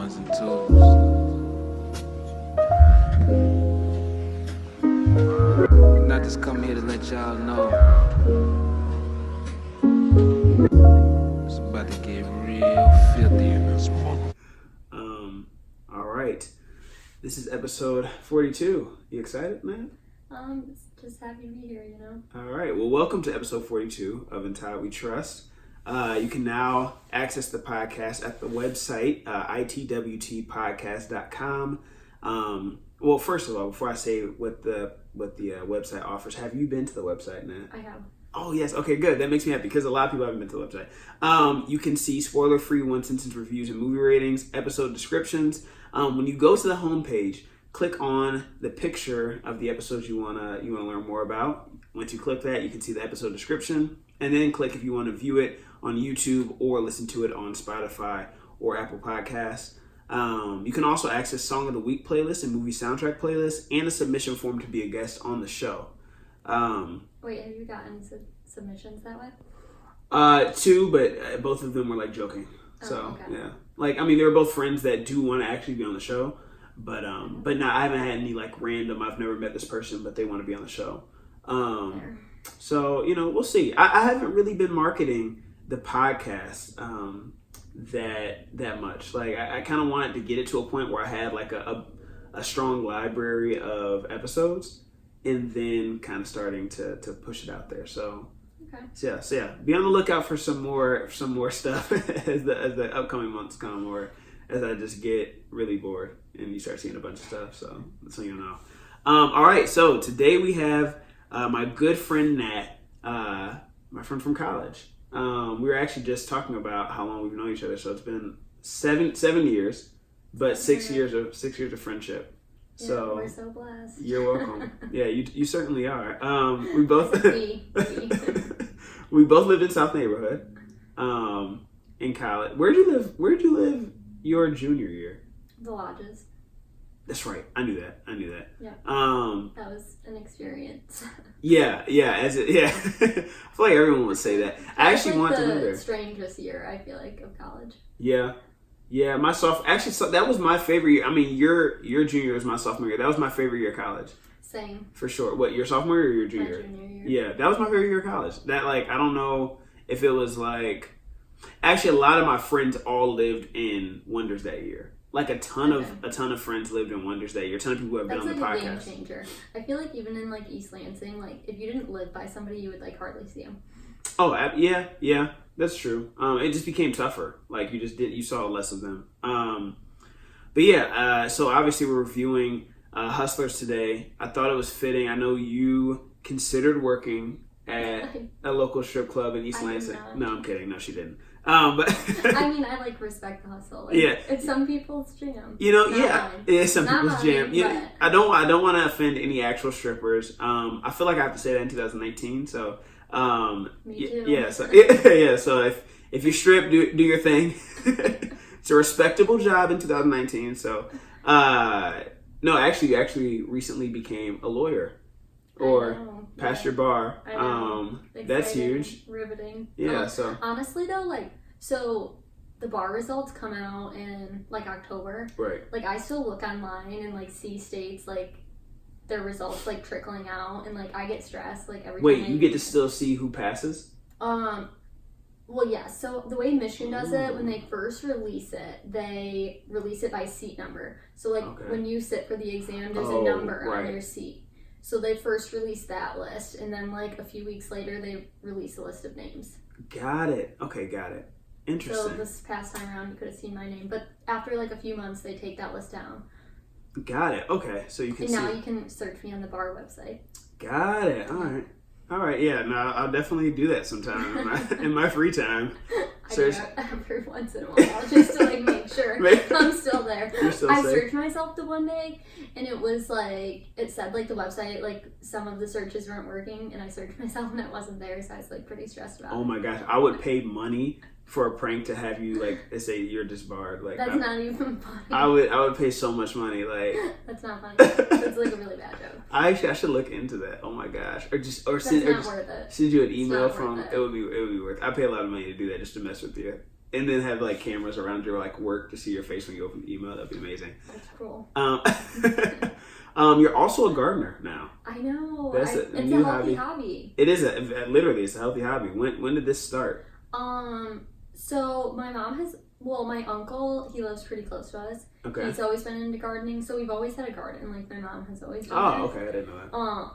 ones and twos. And I just come here to let y'all know it's about to get real filthy in this mother. All right. This is episode 42. You excited, man? Just happy to be here, you know. All right. Well, welcome to episode 42 of In Todd We Trust. You can now access the podcast at the website, itwtpodcast.com. Well, first of all, before I say what the website offers, have you been to the website, Nat? I have. Oh, yes. Okay, good. That makes me happy because a lot of people haven't been to the website. You can see spoiler-free one-sentence reviews and movie ratings, episode descriptions. When you go to the homepage, click on the picture of the episodes you wanna learn more about. Once you click that, you can see the episode description, and then click if you want to view it on YouTube or listen to it on Spotify or Apple Podcasts. You can also access Song of the Week playlist and movie soundtrack playlist, and a submission form to be a guest on the show. Wait, have you gotten submissions that way? Two, but both of them were like joking. So okay. Yeah, like I mean, they were both friends that do want to actually be on the show, but no, I haven't had any like random. I've never met this person, but they want to be on the show. So we'll see. I haven't really been marketing the podcast that much. Like I kind of wanted to get it to a point where I had like a strong library of episodes, and then kind of starting to push it out there. So. Okay. So yeah, be on the lookout for some more stuff as the upcoming months come, or as I just get really bored and you start seeing a bunch of stuff. So you know. All right, so today we have my good friend Nat, my friend from college. We were actually just talking about how long we've known each other. So it's been seven years, but 6 years of friendship. Yeah, So we're so blessed. You're welcome. Yeah, you certainly are. We both We. we both lived in South Neighborhood in college. Where'd you live your junior year? The Lodges. That's right. I knew that. Yeah. That was an experience. Yeah. I feel like everyone would say that. I actually want to live there. The strangest year, I feel like, of college. Yeah. My that was my favorite year. I mean, your junior year was my sophomore year. That was my favorite year of college. Same. For sure. What, your sophomore year or your junior? My junior year. Yeah, that was my favorite year of college. That, like, I don't know if it was like... Actually, a lot of my friends all lived in Wonders that year. Like, a ton of friends lived in Wonders that year. A ton of people have been on the podcast. That's like a game changer. I feel like even in, like, East Lansing, like, if you didn't live by somebody, you would, like, hardly see them. Oh, yeah. That's true. It just became tougher. Like, you saw less of them. But yeah, so obviously we're reviewing Hustlers today. I thought it was fitting. I know you considered working at a local strip club in East Lansing. No, I'm kidding. No, she didn't. But I mean, I like respect the hustle. Like, yeah, it's some people's jam. It's some Not people's jam. But... I don't want to offend any actual strippers. I feel like I have to say that in 2019. So Me too. Yeah. So So if you strip, do your thing. It's a respectable job in 2019. So no, actually, you actually recently became a lawyer. Or passed your bar. That's huge. Riveting. Yeah, so. Honestly, though, so the bar results come out in, October. Right. I still look online and, see states, their results, trickling out. And, I get stressed, every time. Wait, you get to still see who passes? Well, yeah. So the way Michigan does it, when they first release it, they release it by seat number. So, when you sit for the exam, there's a number on your seat. So they first released that list, and then a few weeks later, they released a list of names. Got it. Okay, got it. Interesting. So this past time around, you could have seen my name, but after a few months, they take that list down. Got it. Okay, so you can. And now you can search me on the bar website. Got it. All right. Yeah. No, I'll definitely do that sometime in my free time. I do it every once in a while just to make sure I'm still there. I searched myself the one day, and it was it said the website some of the searches weren't working, and I searched myself and it wasn't there, so I was pretty stressed about it. Oh my gosh, I would pay money for a prank to have you say you're disbarred. That's not even funny. I would pay so much money. That's not funny. That's a really bad joke. I should look into that. Oh my gosh, worth it. send you an email from. It would be worth. I pay a lot of money to do that just to mess with you. and then have like cameras around your like work to see your face when you open the email. That'd be amazing. That's cool. You're also a gardener now. I know. It's a new hobby. It is literally it's a healthy hobby. When did this start? So my uncle, he lives pretty close to us. Okay. He's always been into gardening, so we've always had a garden. Like my mom has always done Oh, okay, I didn't know that.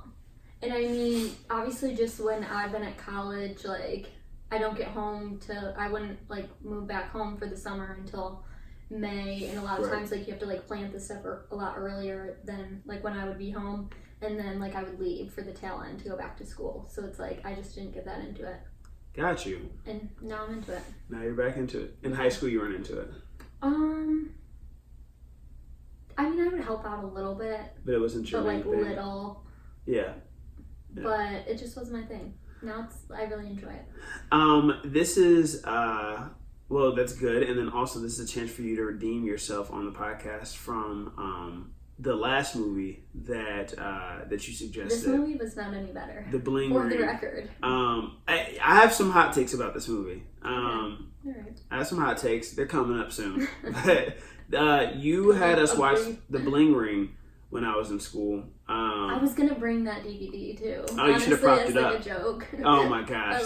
And I mean, obviously, just when I've been at college, like I don't get home I wouldn't like move back home for the summer until May, and a lot of times like you have to like plant the stuff a lot earlier than like when I would be home, and then like I would leave for the tail end to go back to school. So it's like I just didn't get that into it. Got you. And now I'm into it. Now you're back into it. In high school, you weren't into it. I mean, I would help out a little bit, but it wasn't your main thing. Little. Yeah. But it just wasn't my thing. Now I really enjoy it. This is well, that's good, and then also this is a chance for you to redeem yourself on the podcast from the last movie that you suggested. This movie was not any better. The Bling For Ring. the record. I have some hot takes about this movie. All right. I have some hot takes. They're coming up soon. But you had us watch The Bling Ring when I was in school. I was gonna bring that DVD too. Oh, you should have propped it up. Like a joke. Oh my gosh,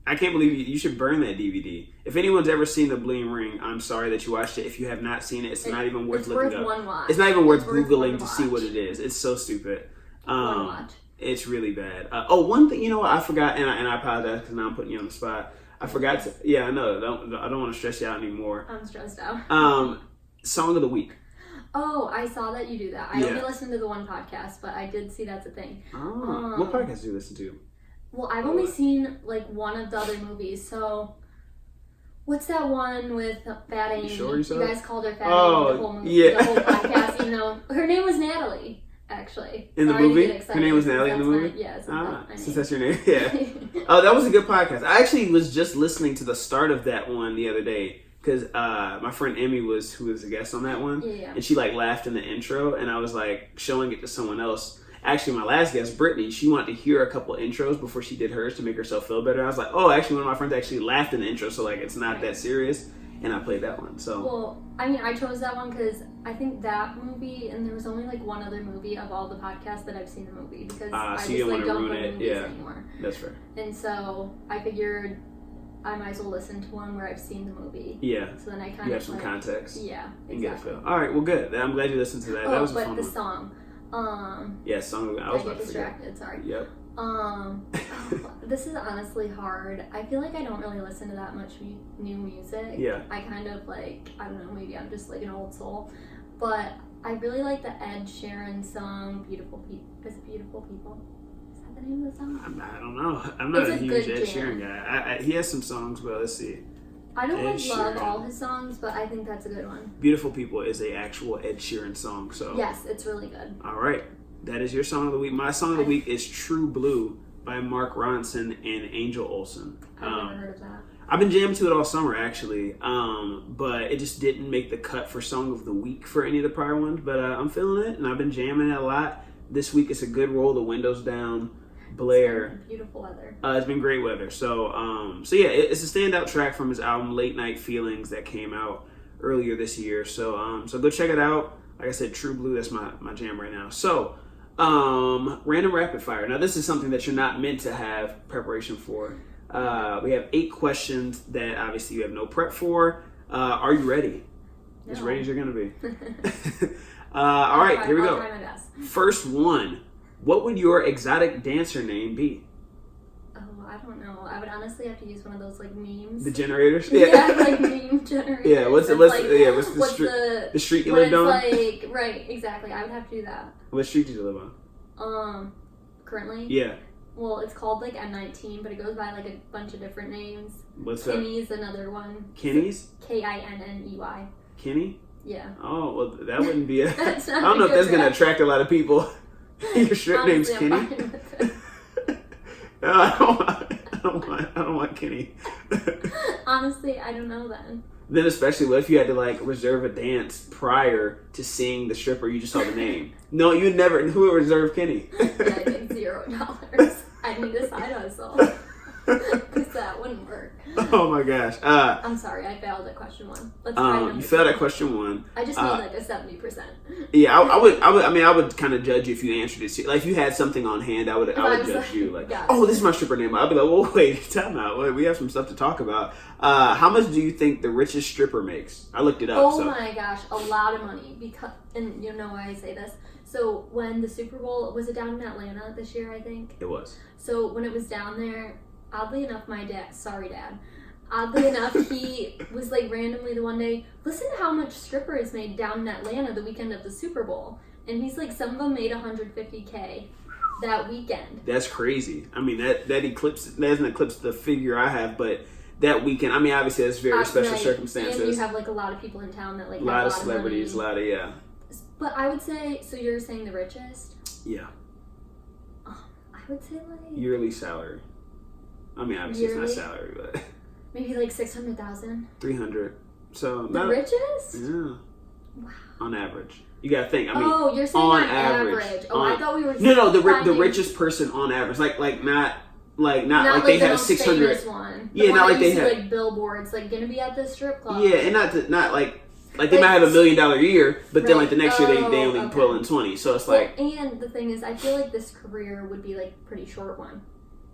I can't believe you should burn that DVD. If anyone's ever seen The Bling Ring, I'm sorry that you watched it. If you have not seen it, it's not even worth looking up. One watch. It's not even worth Googling to see what it is. It's so stupid. One watch. It's really bad. One thing, I forgot, and I apologize because now I'm putting you on the spot. I forgot to. Yeah, I know. I don't want to stress you out anymore. I'm stressed out. Song of the week. Oh, I saw that you do that. I only listened to the one podcast, but I did see that's a thing. Oh, what podcast do you listen to? Well, I've only seen like one of the other movies. So, what's that one with Fat Amy? You guys called her Fat Amy the whole movie, the whole podcast. Even though her name was Natalie, actually. In the movie, her name was Natalie in the movie. Yes. Since that's your name, yeah. Oh, that was a good podcast. I actually was just listening to the start of that one the other day. Because my friend Emmy who was a guest on that one, and she like laughed in the intro, and I was like showing it to someone else. Actually, my last guest, Brittany, she wanted to hear a couple intros before she did hers to make herself feel better. I was like, oh, actually, one of my friends actually laughed in the intro, so like it's not that serious, and I played that one. So well, I mean, I chose that one because I think that movie, and there was only like one other movie of all the podcasts that I've seen the movie because I just like don't go to movies anymore. That's fair. And so I figured I might as well listen to one where I've seen the movie. Yeah. So then I kind of have some context. Yeah. And get a feel. All right. Well, good. I'm glad you listened to that. That was a fun one. But the song. Yeah, song. I was about to distracted. Sorry. Yep. This is honestly hard. I feel like I don't really listen to that much new music. Yeah. I kind of like, I don't know, maybe I'm just like an old soul. But I really like the Ed Sheeran song, Beautiful People. Is it Beautiful People? The name of the song? I don't know. I'm not a huge Ed Sheeran guy. He has some songs, but let's see. I don't love all his songs, but I think that's a good one. Beautiful People is a actual Ed Sheeran song. So yes, it's really good. All right. That is your song of the week. My song of the week is True Blue by Mark Ronson and Angel Olsen. I've never heard of that. I've been jamming to it all summer, actually, but it just didn't make the cut for song of the week for any of the prior ones, but I'm feeling it, and I've been jamming it a lot. This week, it's a good roll the windows down. Blair. Beautiful weather. It's been great weather. So yeah, it's a standout track from his album Late Night Feelings that came out earlier this year. So go check it out. Like I said, True Blue, that's my jam right now. So random rapid fire. Now this is something that you're not meant to have preparation for. We have 8 questions that obviously you have no prep for. Are you ready? No. As ready as you're gonna be. All right, here we go. I'll try my best. First one. What would your exotic dancer name be? Oh, I don't know. I would honestly have to use one of those like memes. The generators? Yeah, like meme generators. Yeah, what's the street you lived on? Like, right, exactly. I would have to do that. What street did you live on? Currently? Yeah. Well, it's called like M19, but it goes by like a bunch of different names. What's that? Kinney's another one. Kinney's? Kinney. Kinney? Yeah. Oh, well, that wouldn't be a... I don't know if that's going to attract a lot of people. Your strip name's Kenny? No, I don't want Kenny. Honestly, I don't know then. Then especially, what if you had to like reserve a dance prior to seeing the stripper, you just saw the name? No, you'd never. Who would reserve Kenny? Yeah, I think $0. I need a side hustle. Because that wouldn't work. ever. Oh my gosh. I'm sorry, I failed at question 1. Let's try number you failed 2. at question 1. I just made like a 70%. Yeah, I would kind of judge you if you answered it. Like if you had something on hand, I would judge you. Like, oh, this is my stripper name. I'd be like, well, wait, time out. Wait, we have some stuff to talk about. How much do you think the richest stripper makes? I looked it up. Oh my gosh, a lot of money. Because, and you know why I say this. So when the Super Bowl, was it down in Atlanta this year, I think? It was. So when it was down there, oddly enough, oddly enough, he was like randomly the one day, listen to how much strippers made down in Atlanta the weekend of the Super Bowl. And he's like, some of them made $150K that weekend. That's crazy. I mean, that doesn't eclipse the figure I have, but that weekend, I mean, obviously that's very special circumstances. And you have like a lot of people in town that like a lot of celebrities, a lot of, yeah. But I would say, so you're saying the richest? Yeah. I would say like... yearly salary. I mean, obviously it's not salary, but... maybe like 600,000? 300. So... the richest? Yeah. Wow. On average. You gotta think, I mean... oh, you're saying on average. Oh, I thought we were... No, the richest person on average. Not like they have 600... one. Yeah, not like they have... like billboards, like gonna be at the strip club. Yeah, and not like they might have $1 million year, but then like the next year they only pull in 20. So it's like, and the thing is, I feel like this career would be like pretty short one.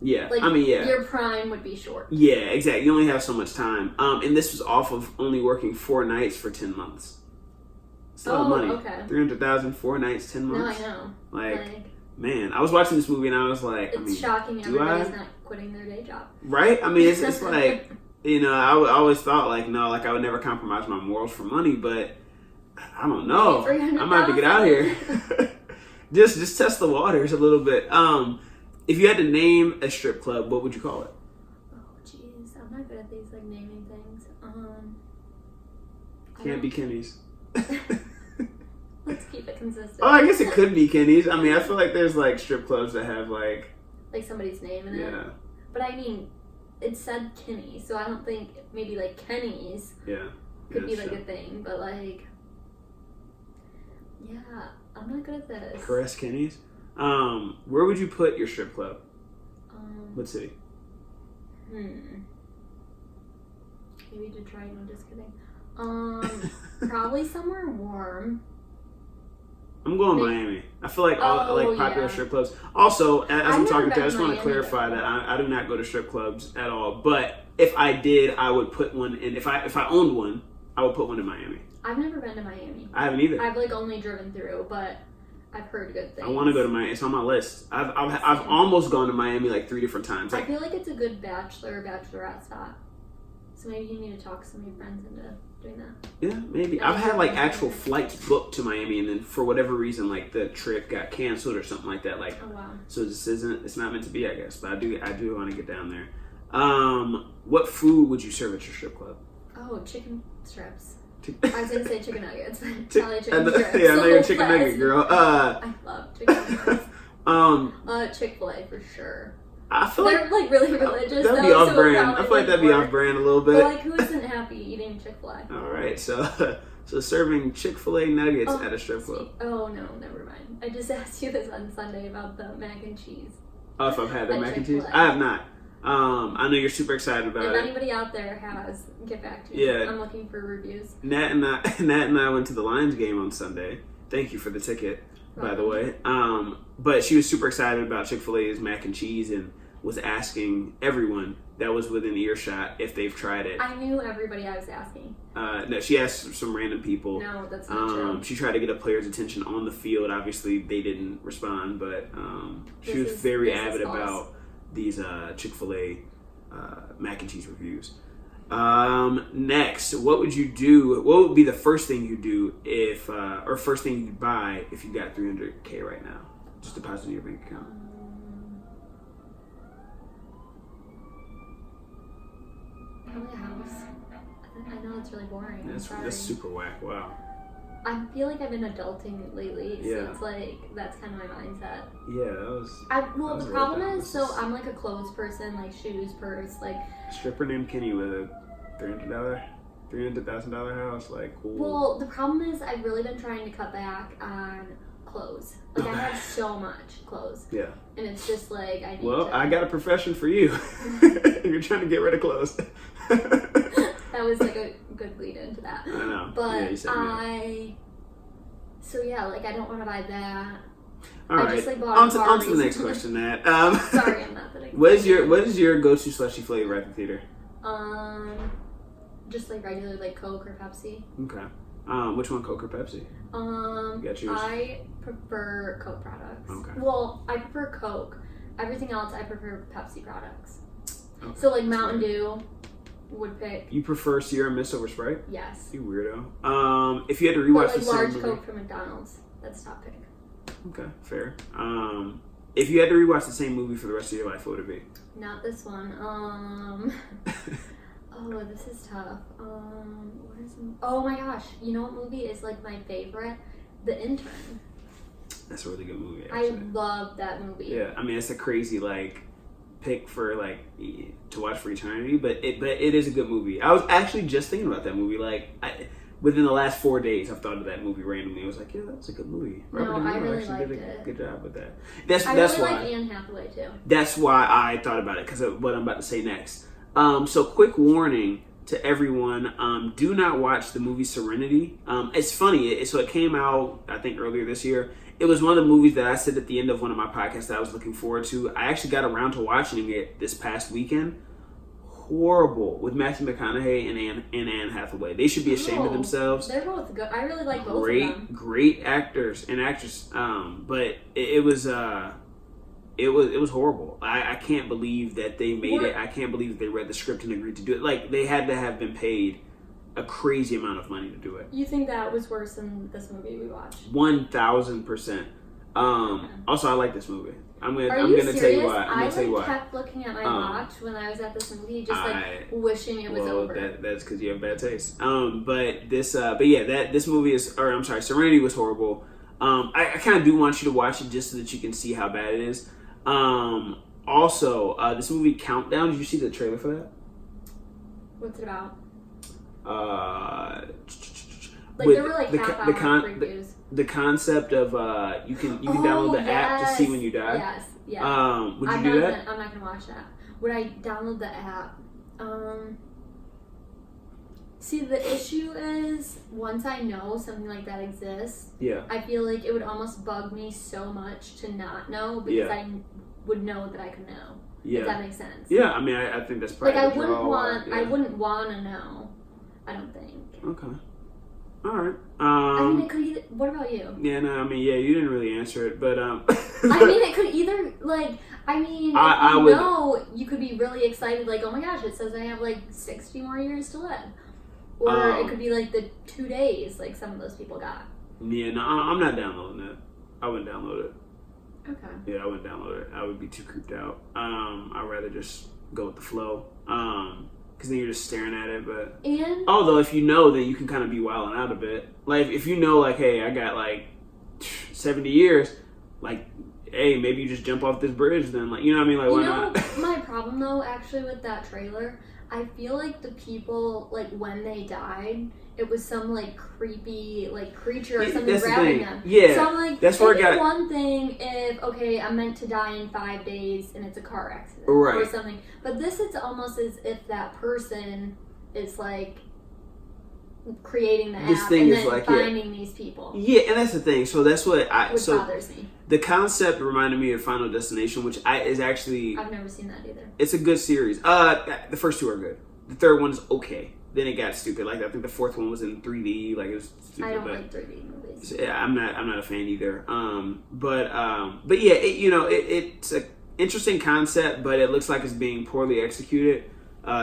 Yeah, like, I mean, yeah, your prime would be short. Yeah, exactly. You only have so much time. And this was off of only working 4 nights for 10 months. It's a lot of money. Okay. 300,000, 4 nights, 10 months. No, I know. Like, man, I was watching this movie and I was like, it's shocking everybody's not quitting their day job. Right? I mean, it's like, you know, I always thought like, no, like I would never compromise my morals for money, but I don't know. I might have to get out here. just test the waters a little bit. If you had to name a strip club, what would you call it? Oh, jeez, I'm not good at these like naming things. Can't be Kenny's. Let's keep it consistent. Oh, I guess it could be Kenny's. I mean, I feel like there's like strip clubs that have like somebody's name in it. Yeah. But I mean, it said Kenny, so I don't think maybe like Kenny's. Yeah. Could be like a thing, but like, yeah, I'm not good at this. Caress Kenny's. Where would you put your strip club? What city? Maybe Detroit. No, just kidding. Probably somewhere warm. I'm going Miami. I feel like all like popular strip clubs. Also, as I'm talking to you, I just want to clarify that I do not go to strip clubs at all. But if I did, I would put one in. If I owned one, I would put one in Miami. I've never been to Miami. I haven't either. I've like only driven through, but I've heard good things. I want to go to Miami. It's on my list. I've almost gone to Miami like 3 different times. I feel like it's a good bachelor or bachelorette spot. So maybe you need to talk some of your friends into doing that. Yeah, maybe. I've had like actual flights booked to Miami, and then for whatever reason, like the trip got canceled or something like that. Like, oh wow. So it's not meant to be, I guess. But I do want to get down there. What food would you serve at your strip club? Oh, chicken strips. I was gonna say chicken nuggets. Chicken strips. Yeah, I know you're a chicken nugget girl. I love chicken nuggets. Chick-fil-A for sure. I feel they're like really religious. That'd be off brand. I feel like that'd be off brand a little bit. But like, who isn't happy eating Chick-fil-A? All right, so serving Chick-fil-A nuggets at a strip club. Oh no, never mind. I just asked you this on Sunday about the mac and cheese. Oh, if I've had the mac and cheese, I have not. I know you're super excited about it. If anybody out there has, get back to me. Yeah, I'm looking for reviews. Nat and I went to the Lions game on Sunday. Thank you for the ticket, by the way. But she was super excited about Chick-fil-A's mac and cheese and was asking everyone that was within earshot if they've tried it. I knew everybody I was asking. No, she asked some random people. No, that's not true. She tried to get a player's attention on the field. Obviously, they didn't respond, but she was very avid about these Chick-fil-A mac and cheese reviews. Next, what would you do? What would be the first thing you do or first thing you'd buy if you got $300K right now? Just deposit in your bank account. Probably a house. I know it's really boring. That's super whack. Wow. I feel like I've been adulting lately, so it's like that's kind of my mindset. Yeah, that was. The problem is, so I'm like a clothes person, like shoes, purse, like. A stripper named Kenny with a $300,000 house, like cool. Well, the problem is I've really been trying to cut back on clothes. Like, I have so much clothes. Yeah. And it's just like, I need Well, I got a profession for you. You're trying to get rid of clothes. That was like a good lead into that. I know. But yeah, so yeah, like, I don't want to buy that. All right. Just, like, bought on to the next question, Nat. Sorry, I'm not that excited. What is your go-to slushy flavor at the theater? Just like regular, like Coke or Pepsi. Okay. Which one, Coke or Pepsi? You got yours? I prefer Coke products. Okay. Well, I prefer Coke. Everything else, I prefer Pepsi products. Okay. So like Mountain Dew, would pick. You prefer Sierra Mist over Sprite? Yes. You weirdo. If you had to rewatch but, like, the same large movie, Coke from McDonald's. That's top pick. Okay, fair. If you had to rewatch the same movie for the rest of your life, what would it be? Not this one. Oh, this is tough. Oh my gosh. You know what movie is like my favorite? The Intern. That's a really good movie, actually. I love that movie. Yeah, I mean, it's a crazy, like, pick for, like, to watch for eternity, but it is a good movie. I was actually just thinking about that movie, like, within the last 4 days, I've thought of that movie randomly. I was like, yeah, that was a good movie. No, I really liked did a it. good job with that. I really like Anne Hathaway, too. That's why I thought about it, because of what I'm about to say next. So quick warning to everyone, do not watch the movie Serenity. It's funny, so it came out, I think, earlier this year. It was one of the movies that I said at the end of one of my podcasts that I was looking forward to. I actually got around to watching it this past weekend. Horrible, with Matthew McConaughey and Anne Hathaway. They should be ashamed of themselves. They're both good. I really like both of them. Great actors and actresses. But it was horrible. I can't believe that they made it. I can't believe that they read the script and agreed to do it. Like, they had to have been paid a crazy amount of money to do it. You think that was worse than this movie we watched? 1000%. Also, I like this movie. I'm gonna serious? tell you why. I kept looking at my watch when I was at this movie, just like wishing it was over. That's because you have bad taste. This movie is, or I'm sorry, Serenity was horrible. I kind of do want you to watch it just so that you can see how bad it is. Also, this movie Countdown. Did you see the trailer for that? What's it about? There were like half-hour previews. The concept of you can download the app to see when you die. Yes, yeah. Would you do that? I'm not gonna watch that. Would I download the app? See, the issue is once I know something like that exists, I feel like it would almost bug me so much to not know because I would know that I could know. If that makes sense. Yeah, I mean, I think that's probably I wouldn't want to know. I don't think. Okay. All right. I mean, it could either. What about you? Yeah, no, I mean, you didn't really answer it, but I mean, it could either you could be really excited, like, oh my gosh, it says I have like 60 more years to live, or it could be like the 2 days, like some of those people got. Yeah, no, I'm not downloading that. I wouldn't download it. Okay. Yeah, I wouldn't download it. I would be too creeped out. I'd rather just go with the flow. Because then you're just staring at it. But although if you know, then you can kind of be wilding out a bit. Like if you know, like, hey, I got like 70 years. Like, hey, maybe you just jump off this bridge. Then, like, you know what I mean? Like, why not? My problem though, actually, with that trailer, I feel like the people, like, when they died, it was some, like, creepy, like, creature or something grabbing them. Yeah. So I'm like, that's where I got one thing if, okay, I'm meant to die in 5 days and it's a car accident or something. But this, it's almost as if that person is, like, creating the app and then finding these people. Yeah, and that's the thing. So that's what bothers me. The concept reminded me of Final Destination, which is actually... I've never seen that either. It's a good series. The first two are good. The third one's okay. Then it got stupid. Like, I think the fourth one was in 3D. Like, it was stupid. I don't like 3D movies. Yeah, I'm not a fan either. But yeah, it's an interesting concept, but it looks like it's being poorly executed.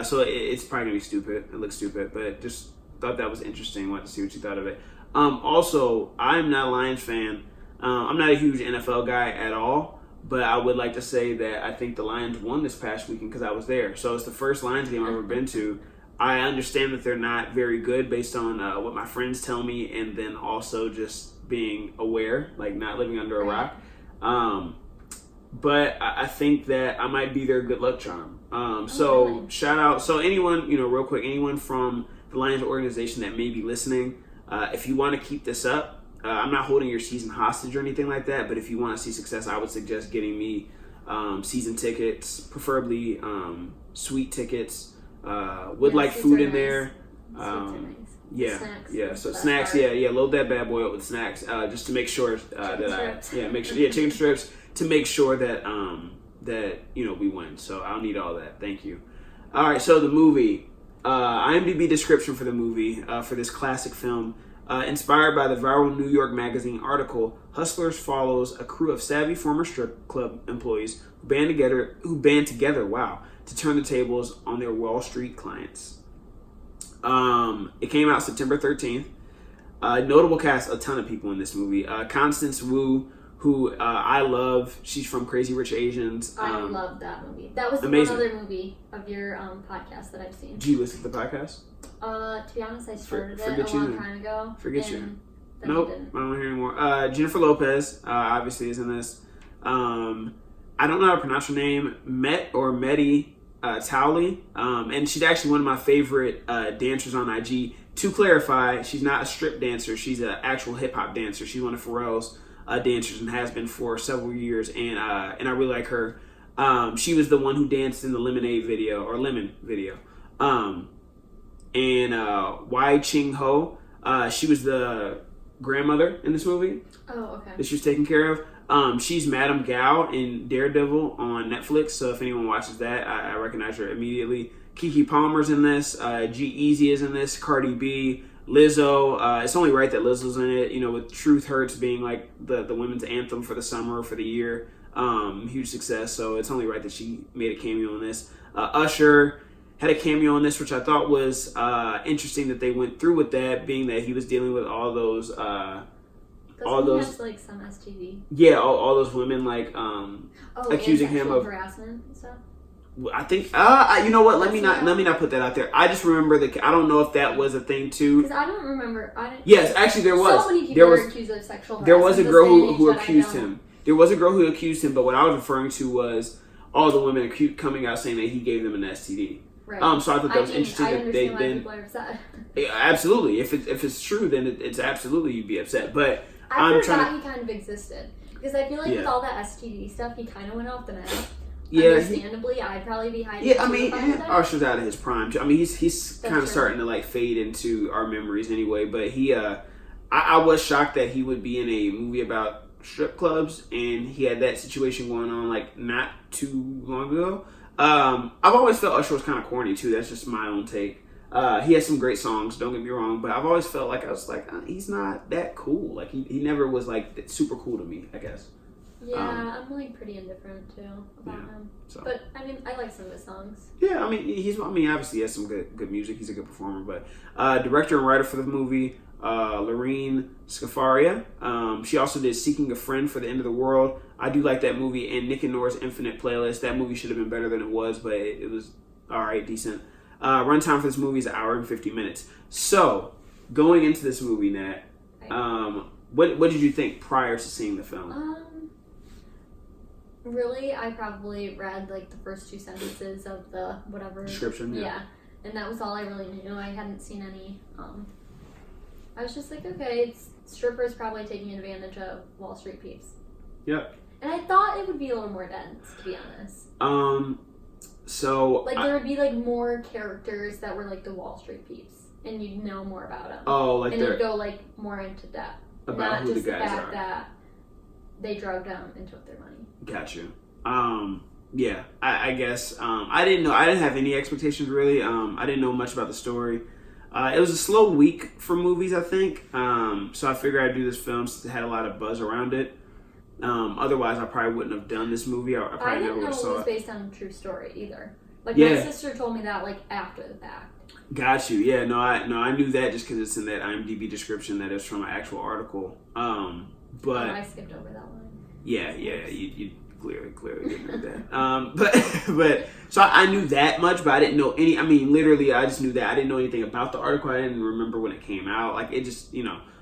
So it's probably gonna be stupid. It looks stupid, but just thought that was interesting. Wanted to see what you thought of it. Also, I'm not a Lions fan. I'm not a huge NFL guy at all, but I would like to say that I think the Lions won this past weekend because I was there. So it's the first Lions game I've ever been to. I understand that they're not very good based on what my friends tell me, and then also just being aware, like not living under a rock. But I think that I might be their good luck charm. So shout out. So anyone, real quick, anyone from the Lions organization that may be listening, if you want to keep this up, I'm not holding your season hostage or anything like that, but if you want to see success, I would suggest getting me season tickets, preferably sweet tickets. Would like food in there. Yeah, snacks. Yeah. So snacks, yeah. Load that bad boy up with snacks, just to make sure chicken strips to make sure that that we win. So I'll need all that. Thank you. All right. So the movie, IMDb description for the movie for this classic film. Inspired by the viral New York Magazine article, Hustlers follows a crew of savvy former strip club employees who band together, to turn the tables on their Wall Street clients. It came out September 13th. Notable cast, a ton of people in this movie. Constance Wu, who I love. She's from Crazy Rich Asians. I love that movie. That was the amazing. one other movie of your podcast that I've seen. Did you listen to the podcast? To be honest, I started it a long time ago. Forget you. Nope, I don't want to hear anymore. Jennifer Lopez, obviously, is in this. I don't know how to pronounce her name. Mehdi Tauli. And she's actually one of my favorite dancers on IG. To clarify, she's not a strip dancer. She's an actual hip-hop dancer. She's one of Pharrell's dancers and has been for several years. And I really like her. She was the one who danced in the Lemon video. And Wai Ching Ho, she was the grandmother in this movie. Oh, okay. That she was taking care of. She's Madame Gao in Daredevil on Netflix. So if anyone watches that, I recognize her immediately. Keke Palmer's in this. G-Eazy is in this. Cardi B. Lizzo. It's only right that Lizzo's in it. With Truth Hurts being like the women's anthem for the summer, for the year. Huge success. So it's only right that she made a cameo in this. Usher had a cameo on this, which I thought was interesting that they went through with that, being that he was dealing with all those, has like some STD. Yeah, all those women accusing him of harassment and stuff. I think, you know what? Let me not put that out there. I just remember I don't know if that was a thing too. Because I don't remember. Yes, actually there was. So many people were accused of sexual harassment. There was a girl who accused him. There was a girl who accused him, but what I was referring to was all the women coming out saying that he gave them an STD. Right. So I thought that was interesting that they've been. People are upset. Yeah, absolutely. If it's true, then it's absolutely you'd be upset. But I forgot he kind of existed because I feel like with all that STD stuff, he kind of went off the map. Yeah, understandably, I'd probably be hiding. Yeah, I mean, Usher's out of his prime. I mean, he's kind of starting to fade into our memories anyway. But I was shocked that he would be in a movie about strip clubs, and he had that situation going on not too long ago. I've always felt Usher was kind of corny too. That's just my own take. He has some great songs, don't get me wrong, but I've always felt he's not that cool. He never was super cool to me, I guess. Yeah, I'm pretty indifferent too about him. So. But I mean, I like some of his songs. Yeah, I mean, obviously he has some good music. He's a good performer. But director and writer for the movie, Lorene Scafaria. She also did Seeking a Friend for the End of the World. I do like that movie, and Nick and Nora's Infinite Playlist. That movie should have been better than it was, but it was all right, decent. Runtime for this movie is 1 hour and 50 minutes. So, going into this movie, Nat, what did you think prior to seeing the film? Really, I probably read the first 2 sentences of the whatever description. Yeah, and that was all I really knew. I hadn't seen any. I was just okay, it's strippers probably taking advantage of Wall Street peeps. Yep. And I thought it would be a little more dense, to be honest. So there would be more characters that were the Wall Street peeps, and you'd know more about them. Oh, and it'd go more into depth about not who just the guys the fact are. that they drugged them and took their money. Got you. Yeah, I guess I didn't know. I didn't have any expectations really. I didn't know much about the story. It was a slow week for movies, I think. So I figured I'd do this film since it had a lot of buzz around it. Otherwise, I probably wouldn't have done this movie. I probably never would have saw it. I didn't know it was based on a true story either. My sister told me that after the fact. Got you. Yeah, no, I knew that just because it's in that IMDb description that is from an actual article. But I skipped over that one. Yeah, you clearly didn't know that. But so I knew that much, but I didn't know any. I mean, literally, I just knew that I didn't know anything about the article. I didn't remember when it came out. It just,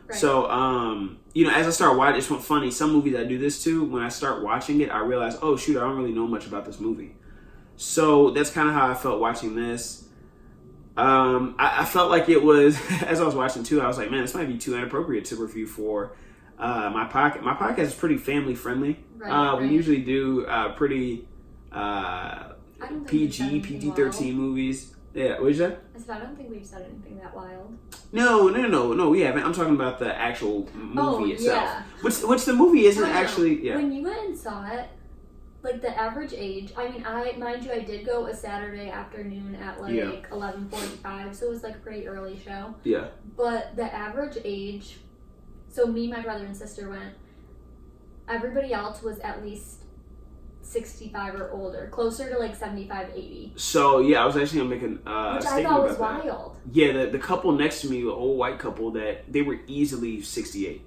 Right. So, as I start watching, it's funny. Some movies I do this too. When I start watching it, I realize, oh shoot, I don't really know much about this movie. So that's kind of how I felt watching this. I felt like it was, as I was watching too, I was like, man, this might be too inappropriate to review for my podcast. My podcast is pretty family friendly. Right. We usually do pretty PG, PG-13 movies. Yeah, what is that? I said, I don't think we've said anything that wild. No, we haven't. I'm talking about the actual movie itself. Yeah. Which the movie isn't actually. Yeah. When you went and saw it, like the average age. I mean, I did go a Saturday afternoon at like 11:45, so it was like a pretty early show. Yeah. But the average age. So me, my brother, and sister went. Everybody else was at least 65 or older, closer to like 75, 80. So yeah, I was actually gonna make a which statement I thought was about wild. That. Yeah, the couple next to me, the old white couple, that they were easily 68,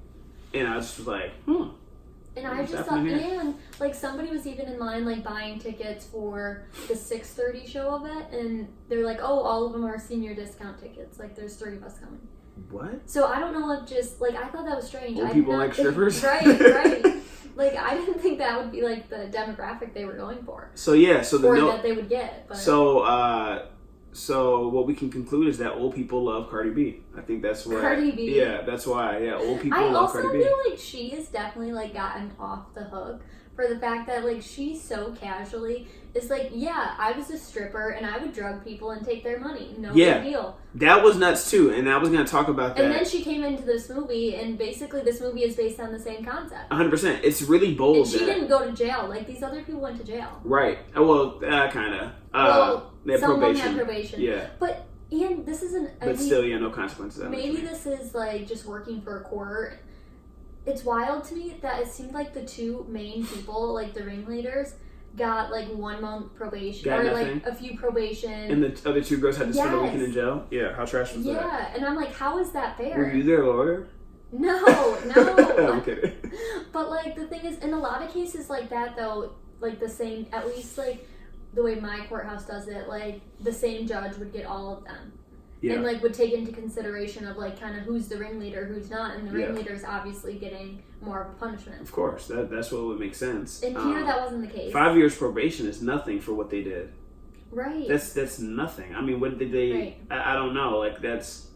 and I just was like, And I just thought, and like somebody was even in line like buying tickets for the 6:30 show of it, and they're like, oh, all of them are senior discount tickets. Like there's 3 of us coming. What? So I don't know if just like I thought that was strange. Old people like strippers, right. Like I didn't think that would be like the demographic they were going for. So yeah, so the that they would get. But. So what we can conclude is that old people love Cardi B. I think that's why. Cardi B. Yeah, that's why. Yeah, old people love Cardi B. I also feel like she has definitely like gotten off the hook for the fact that like she so casually is like, yeah, I was a stripper and I would drug people and take their money. No big deal. That was nuts too, and I was going to talk about that. And then she came into this movie, and basically this movie is based on the same concept. 100%. It's really bold. And she didn't go to jail. Like these other people went to jail. Right. Well, kind of. Some of them had probation. Yeah. But and this isn't. But still, no consequences. Maybe this is like just working for a quarter. It's wild to me that it seemed like the 2 main people, like the ringleaders, got like 1 month probation or like a few probation, and the other 2 girls had to spend a weekend in jail. Yeah, how trash was that? Yeah, and I'm like, how is that fair? Were you their lawyer? No. I'm kidding. But like the thing is, in a lot of cases like that though, like the same, at least like the way my courthouse does it, like the same judge would get all of them. Yeah. And like would take into consideration of like kind of who's the ringleader, who's not, and the ringleader is obviously getting more of a punishment. Of course, that's what would make sense. And here that wasn't the case. 5 years probation is nothing for what they did. Right. That's nothing. I mean, what did they? Right. I don't know. Like that's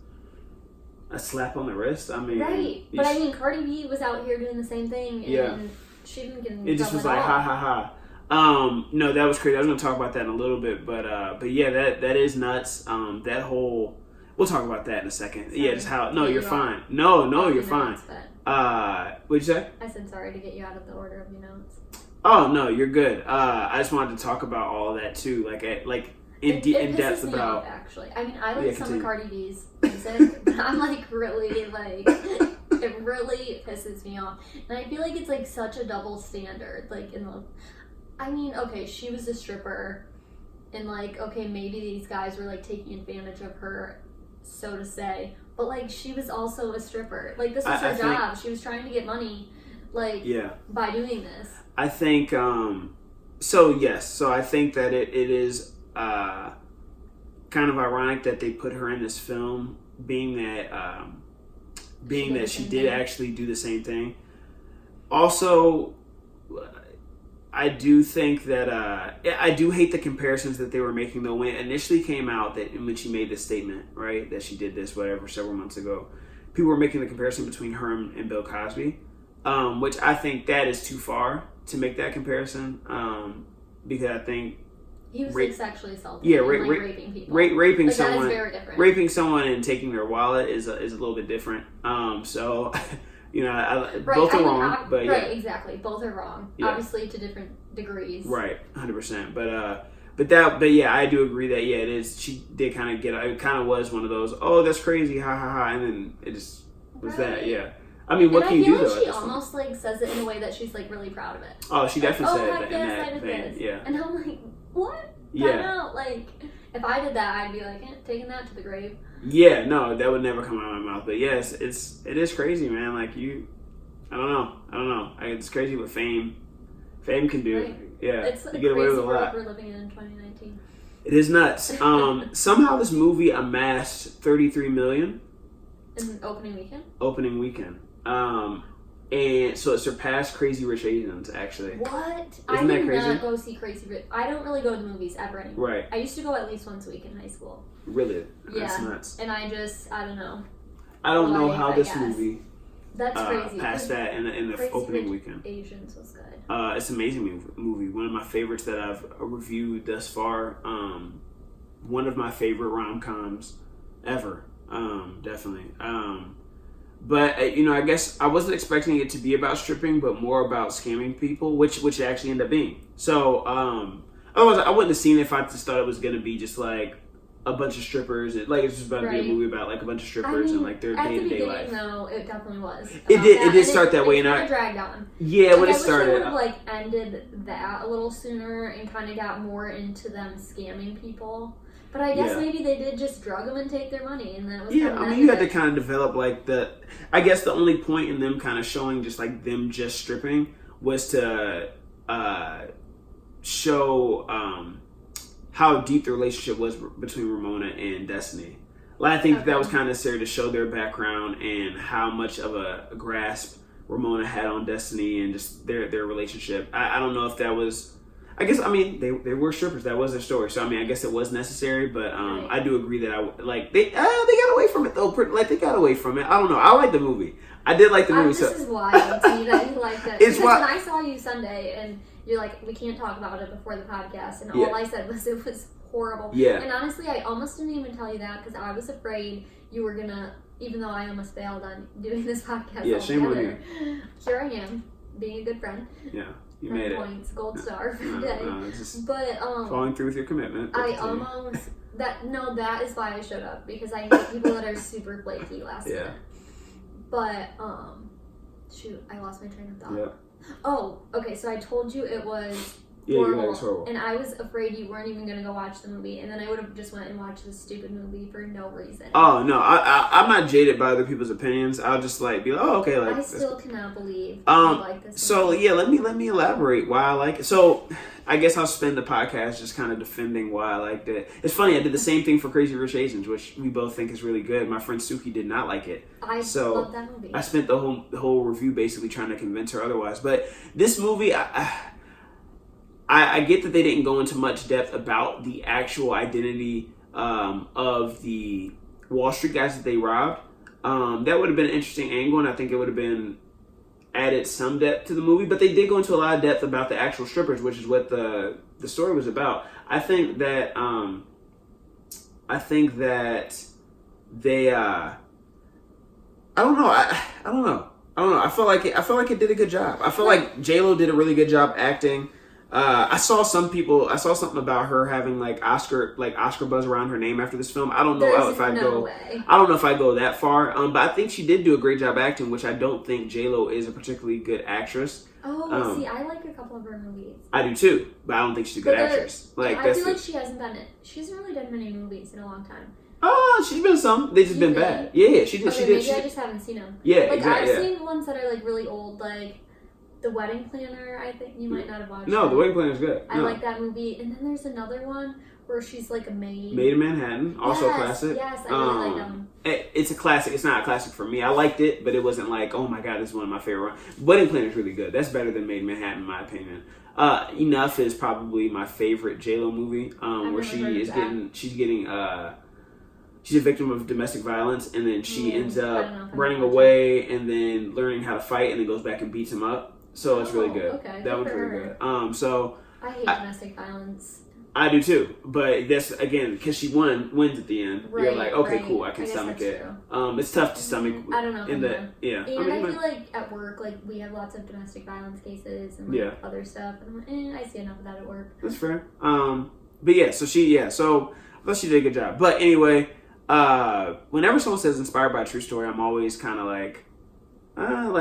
a slap on the wrist. I mean, right. But I mean, Cardi B was out here doing the same thing, and she didn't get in trouble. It just was like ha ha ha. No, that was crazy. I was going to talk about that in a little bit, but yeah, that is nuts. That whole, we'll talk about that in a second. Sorry. Yeah, just how. No, you're fine. No, you're fine. What'd you say? I said sorry to get you out of the order of your notes. Oh no, you're good. I just wanted to talk about all of that too, in depth about. Off, actually, I mean, I like some of Cardi B's music, but I'm like really like. It really pisses me off, and I feel like it's like such a double standard, like in the. I mean, okay, she was a stripper, and like, okay, maybe these guys were like taking advantage of her, so to say, but like, she was also a stripper. Like, this was her job. She was trying to get money, like, by doing this. I think, so I think that it is kind of ironic that they put her in this film, being that she did actually do the same thing. Also, I do think that I do hate the comparisons that they were making though. When it initially came out that when she made this statement, right, that she did this whatever several months ago, people were making the comparison between her and Bill Cosby, which I think that is too far to make that comparison, because I think he was like sexually assaulting and raping people. Raping like, someone, that is very different. Raping someone and taking their wallet is a little bit different. So. Both are wrong, but right, exactly. Both are wrong. Yeah. Obviously, to different degrees. Right, 100%. But yeah, I do agree that it is. She did kind of get. It kind of was one of those. Oh, that's crazy, ha ha ha, and then it just was that. Yeah. I mean, what can you do though? I feel like she almost like says it in a way that she's like really proud of it. Oh, she definitely said that in that vein. Yeah. And I'm like, what? Yeah. Like, if I did that, I'd be like, taking that to the grave. Yeah, no, that would never come out of my mouth. But yes, it is crazy, man. Like I don't know. It's crazy what fame can do. Right. Yeah, it's you get away with a lot. We're living in 2019. It is nuts. Somehow this movie amassed $33 million in opening weekend. And so it surpassed Crazy Rich Asians, actually. What? Isn't that crazy? Not go see Crazy Rich. I don't really go to the movies ever anymore. Right. I used to go at least once a week in high school. Really? Yeah. That's nuts. And I don't know. I don't know how this movie That's crazy. passed that in the opening weekend. Asians was good. It's an amazing movie. One of my favorites that I've reviewed thus far. One of my favorite rom-coms ever. Definitely. But I guess I wasn't expecting it to be about stripping, but more about scamming people, which it actually ended up being. So otherwise, I wouldn't have seen it if I just thought it was going to be just like a bunch of strippers. Like it's just about to be a movie about like a bunch of strippers and like their day-to-day life. Though, it definitely was. It did start that way, and I dragged on. Yeah, when it started, I wish they would have ended that a little sooner and kind of got more into them scamming people. But I guess maybe they did just drug them and take their money, and that was I mean, you had to kind of develop like I guess the only point in them kind of showing just like them just stripping was to show how deep the relationship was between Ramona and Destiny. Like, I think that was kind of necessary to show their background and how much of a grasp Ramona had on Destiny and just their relationship. I don't know if that was. I guess, I mean, they were strippers. That was their story. So, I mean, I guess it was necessary. But I do agree that they got away from it, though. Like, they got away from it. I don't know. I like the movie. I did like the movie. This is wild to me that you liked it. Because when I saw you Sunday, and you're like, we can't talk about it before the podcast. And all I said was it was horrible. Yeah. And honestly, I almost didn't even tell you that because I was afraid you were going to, even though I almost failed on doing this podcast shame on you. Here I am, being a good friend. Yeah. You made points, gold star for the day. But following through with your commitment. That is why I showed up, because I hate people that are super flaky last minute. But shoot, I lost my train of thought. Yeah. Oh, okay. So I told you it was horrible, and I was afraid you weren't even gonna go watch the movie, and then I would have just went and watched this stupid movie for no reason. Oh no, I'm not jaded by other people's opinions. I'll just like be like, oh okay. Like I still cannot believe you like this. So movie. Let me elaborate why I like it. So I guess I'll spend the podcast just kind of defending why I liked it. It's funny, I did the same thing for Crazy Rich Asians, which we both think is really good. My friend Suki did not like it. I love that movie. I spent the whole review basically trying to convince her otherwise. But this movie, I get that they didn't go into much depth about the actual identity of the Wall Street guys that they robbed. That would have been an interesting angle, and I think it would have been added some depth to the movie. But they did go into a lot of depth about the actual strippers, which is what the story was about. I think that they I don't know. I don't know. I felt like it did a good job. I feel like J-Lo did a really good job acting. I saw something about her having like Oscar buzz around her name after this film. I don't know if I go that far. But I think she did do a great job acting, which I don't think J-Lo is a particularly good actress. Oh, see, I like a couple of her movies. I do too, but I don't think she's a good actress. I feel like she hasn't done it. She hasn't really done many movies in a long time. Oh, she's been some. They just been bad. Yeah, she did. Okay, maybe I just haven't seen them. Yeah, like exactly. I've seen ones that are like really old, like The Wedding Planner. I think you might not have watched. No, The Wedding Planner is good. I like that movie. And then there's another one where she's like a maid. Maid in Manhattan, also a classic. Yes, I really like that one. It's a classic. It's not a classic for me. I liked it, but it wasn't like, oh my god, this is one of my favorite ones. Wedding Planner is really good. That's better than Maid in Manhattan, in my opinion. Enough is probably my favorite J-Lo movie, where she's a victim of domestic violence, and then she ends up running away and then learning how to fight, and then goes back and beats him up. So it's really good. Okay, that one's really good. So I hate domestic violence. I do too, but that's again because she wins at the end. Right, you're like, okay, cool, I can stomach it. It's tough to stomach. I don't know. And I feel like at work, like we have lots of domestic violence cases and like other stuff, and I'm like, I see enough of that at work. That's fair. But yeah, so I thought she did a good job. But anyway. Whenever someone says inspired by a true story, I'm always kind of like,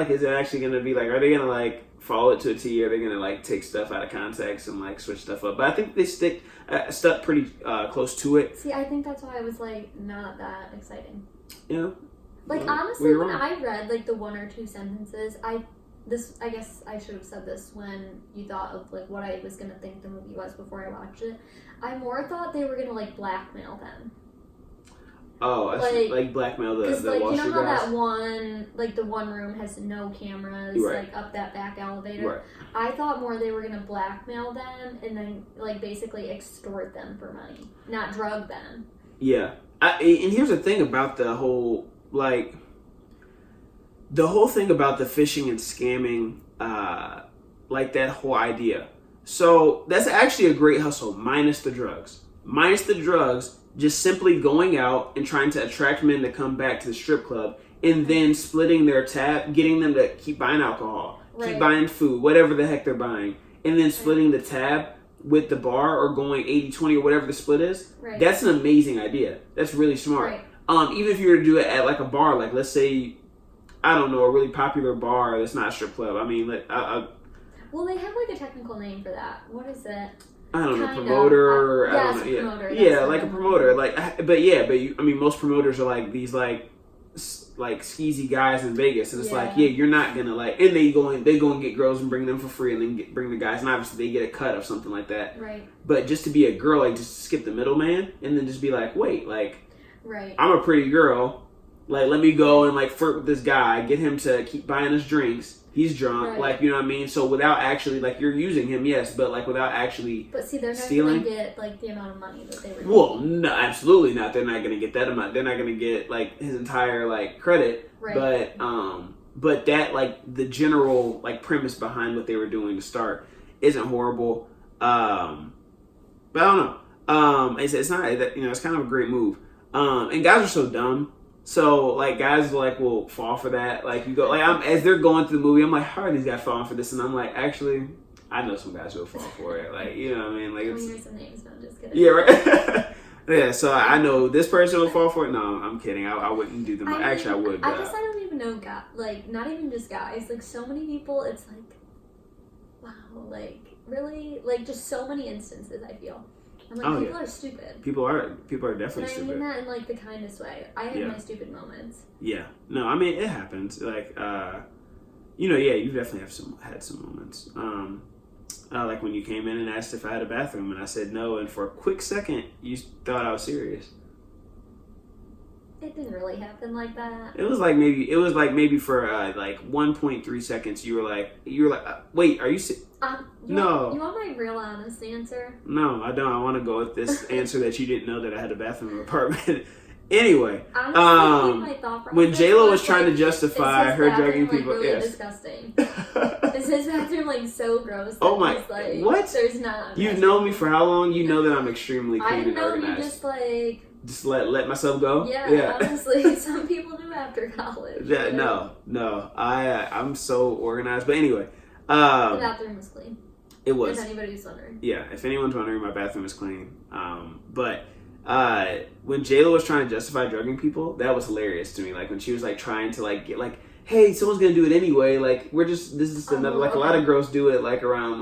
is it actually going to be like, are they going to like follow it to a T? Or are they going to like take stuff out of context and like switch stuff up? But I think they stuck pretty close to it. See, I think that's why I was like, not that exciting. Yeah. Like honestly, when I read like the one or two sentences, I guess I should have said this when you thought of like what I was going to think the movie was before I watched it. I more thought they were going to like blackmail them. Oh, like blackmail the Wall Street guys. You know how that one, like the one room has no cameras, like up that back elevator. Right. I thought more they were gonna blackmail them and then like basically extort them for money, not drug them. Yeah, and here's the thing about the whole thing about the phishing and scamming, like that whole idea. So that's actually a great hustle, minus the drugs. Minus the drugs, just simply going out and trying to attract men to come back to the strip club and then splitting their tab, getting them to keep buying alcohol, keep buying food, whatever the heck they're buying, and then splitting the tab with the bar or going 80-20 or whatever the split is. Right. That's an amazing idea. That's really smart. Right. Even if you were to do it at like a bar, like let's say, I don't know, a really popular bar that's not a strip club. I mean, well, they have like a technical name for that. What is it? I don't know, promoter. I don't know. Promoter. Yeah, like a promoter. Most promoters are like these like skeezy guys in Vegas, and it's you're not gonna and they go and get girls and bring them for free, and then bring the guys, and obviously they get a cut of something like that. Right. But just to be a girl, just skip the middleman, and then just be like, wait, right. I'm a pretty girl. Let me go and flirt with this guy, get him to keep buying us drinks. He's drunk, you know what I mean? So without actually, you're using him, yes, but without actually But see, they're not stealing. going to get, the amount of money that they were Well, no, absolutely not. They're not going to get that amount. They're not going to get, his entire, credit. Right. But that, the general, premise behind what they were doing to start isn't horrible. But I don't know. It's not, it's kind of a great move. And guys are so dumb. So, guys will fall for that. You go, as they're going through the movie, I'm like, how are these guys falling for this? And I'm like, actually, I know some guys who will fall for it. You know what I mean? Here's some names, no, I'm just kidding. Yeah, right? Yeah, so I know this person will fall for it. No, I'm kidding. I wouldn't do them. Actually, I would. I guess I don't even know, not even just guys. So many people, it's wow, really? Just so many instances, I feel. I'm people are stupid. People are definitely stupid. And I mean that in the kindest way. I have my stupid moments. Yeah. No, I mean it happens. You definitely had some moments. When you came in and asked if I had a bathroom, and I said no, and for a quick second you thought I was serious. It didn't really happen like that. It was maybe for 1.3 seconds you were like, wait, are you no. You want my real honest answer? No, I don't. I want to go with this answer that you didn't know that I had a bathroom in my apartment. Anyway, honestly, my thought process when J-Lo was trying to justify her drugging people, really disgusting. Is his bathroom so gross? Oh my! What? There's not. You've known me for how long? You know that I'm extremely clean and organized. You just let myself go. Yeah. Honestly, some people do after college. Yeah, no. I'm so organized. But anyway, the bathroom was clean. It was. If anybody's wondering. Yeah, if anyone's wondering, my bathroom is clean. But when J-Lo was trying to justify drugging people, that was hilarious to me. When she was trying to get hey, someone's gonna do it anyway. This is another a lot of girls do it around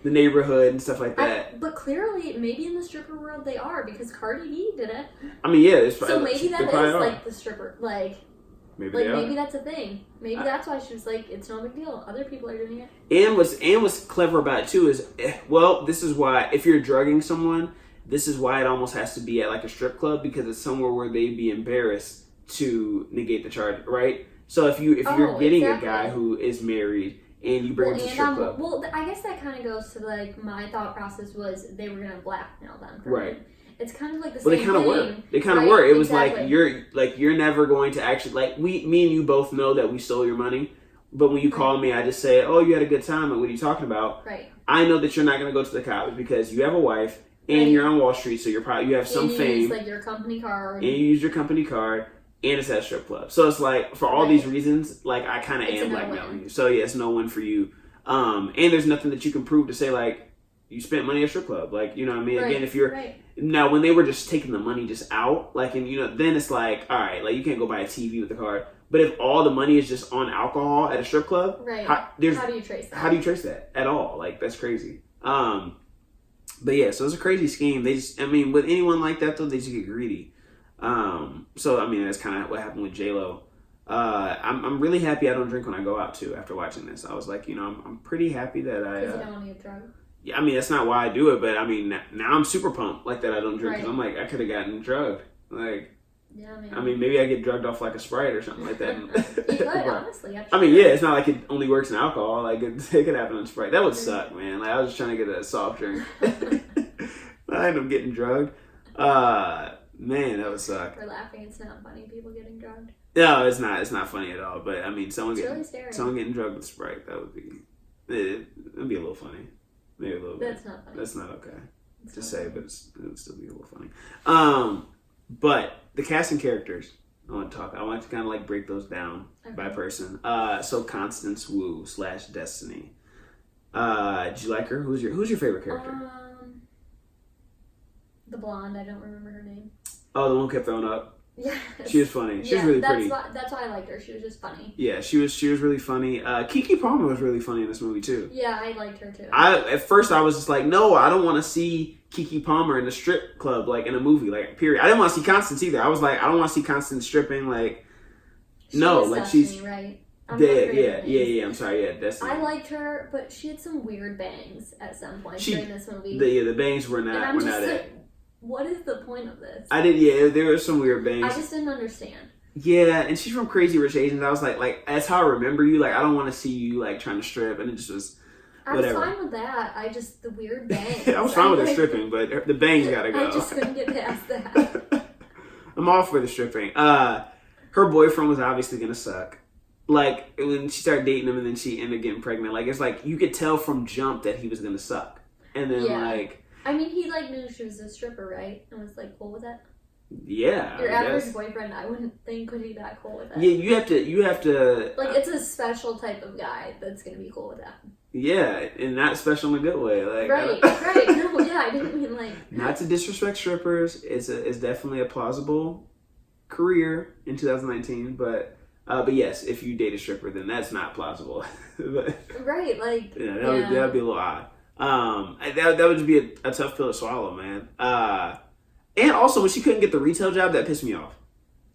the neighborhood and stuff like that. But clearly, maybe in the stripper world they are, because Cardi B did it. I mean, yeah. So maybe that is the stripper Maybe that's a thing. Maybe that's why she was it's no big deal. Other people are doing it. And what's clever about it too is, this is why if you're drugging someone, this is why it almost has to be at a strip club, because it's somewhere where they'd be embarrassed to negate the charge, right? So if you're getting a guy who is married and you bring him to strip club, I guess that kind of goes to my thought process was they were gonna blackmail them, right? Them. It's kind of the same thing. Well, they kind of were. They kind of were. It was you're never going to actually me and you both know that we stole your money, but when you call me, I just say, oh, you had a good time. What are you talking about? Right. I know that you're not going to go to the cops because you have a wife and you're on Wall Street, so you have some fame. Use your company card. And you use your company card, and it's at a strip club. So it's for all these reasons, I kind of am blackmailing you. So yeah, it's no win for you. And there's nothing that you can prove to say you spent money at a strip club. You know what I mean? Again, if you're now when they were just taking the money just out, and then it's all right, you can't go buy a TV with the card. But if all the money is just on alcohol at a strip club, right? How do you trace that? How do you trace that at all? That's crazy. But yeah, so it's a crazy scheme. They just, with anyone like that though, they just get greedy. So that's kind of what happened with J-Lo. I'm really happy I don't drink when I go out too. After watching this, I was I'm pretty happy that I. Because you don't want to get drunk. Yeah, that's not why I do it, but now I'm super pumped that I don't drink because I'm I could have gotten drugged. Yeah, man. I mean, maybe I get drugged off like a Sprite or something like that. You could, honestly. I mean, yeah, it's not like it only works in alcohol. Like, it could happen on Sprite. That would suck, man. Like, I was just trying to get a soft drink. I end up getting drugged. Man, that would suck. We're laughing. It's not funny, people getting drugged. No, it's not. It's not funny at all. But, I mean, someone really getting drugged with Sprite, that would be... It'd be a little funny. Maybe a little bit. That's not funny. That's not okay. It's to not say, funny. but it would still be a little funny. But the cast and characters, I want to kind of like break those down by person. So Constance Wu / Destiny. Did you like her? Who's your favorite character? The blonde. I don't remember her name. Oh, the one who kept throwing up. Yeah, she was funny. She was really pretty. That's why I liked her. She was just funny. Yeah, she was really funny. Keke Palmer was really funny in this movie too. Yeah, I liked her too. At first I was just like, no, I don't want to see Keke Palmer in a strip club, like in a movie, like period. I didn't want to see Constance either. I was like, I don't want to see Constance stripping, like Destiny, right? Yeah. I'm sorry, yeah, Destiny. I liked her, but she had some weird bangs at some point during this movie. The bangs were not. And I'm were just not like, it. what is the point of this? There were some weird bangs. I just didn't understand. Yeah, and she's from Crazy Rich Asians. I was like that's how I remember you. Like, I don't want to see you like trying to strip, and it just was. Whatever. I was fine with that. The weird bangs. I was fine with her stripping, but the bangs gotta go. I just couldn't get past that. I'm all for the stripping. Her boyfriend was obviously gonna suck. Like, when she started dating him and then she ended up getting pregnant, like, it's like you could tell from jump that he was gonna suck. And then I mean, he like knew she was a stripper, right? And was like cool with it. Yeah. Your average boyfriend, I wouldn't think would be that cool with it. Yeah, you have to. Like, it's a special type of guy that's gonna be cool with that. Yeah, and not special in a good way. Like, right. No, yeah, I didn't mean like. Not to disrespect strippers. It's definitely a plausible career in 2019, but yes, if you date a stripper, then that's not plausible. Right, like. Yeah, that would be a little odd. That would just be a tough pill to swallow, man. And also, when she couldn't get the retail job, that pissed me off.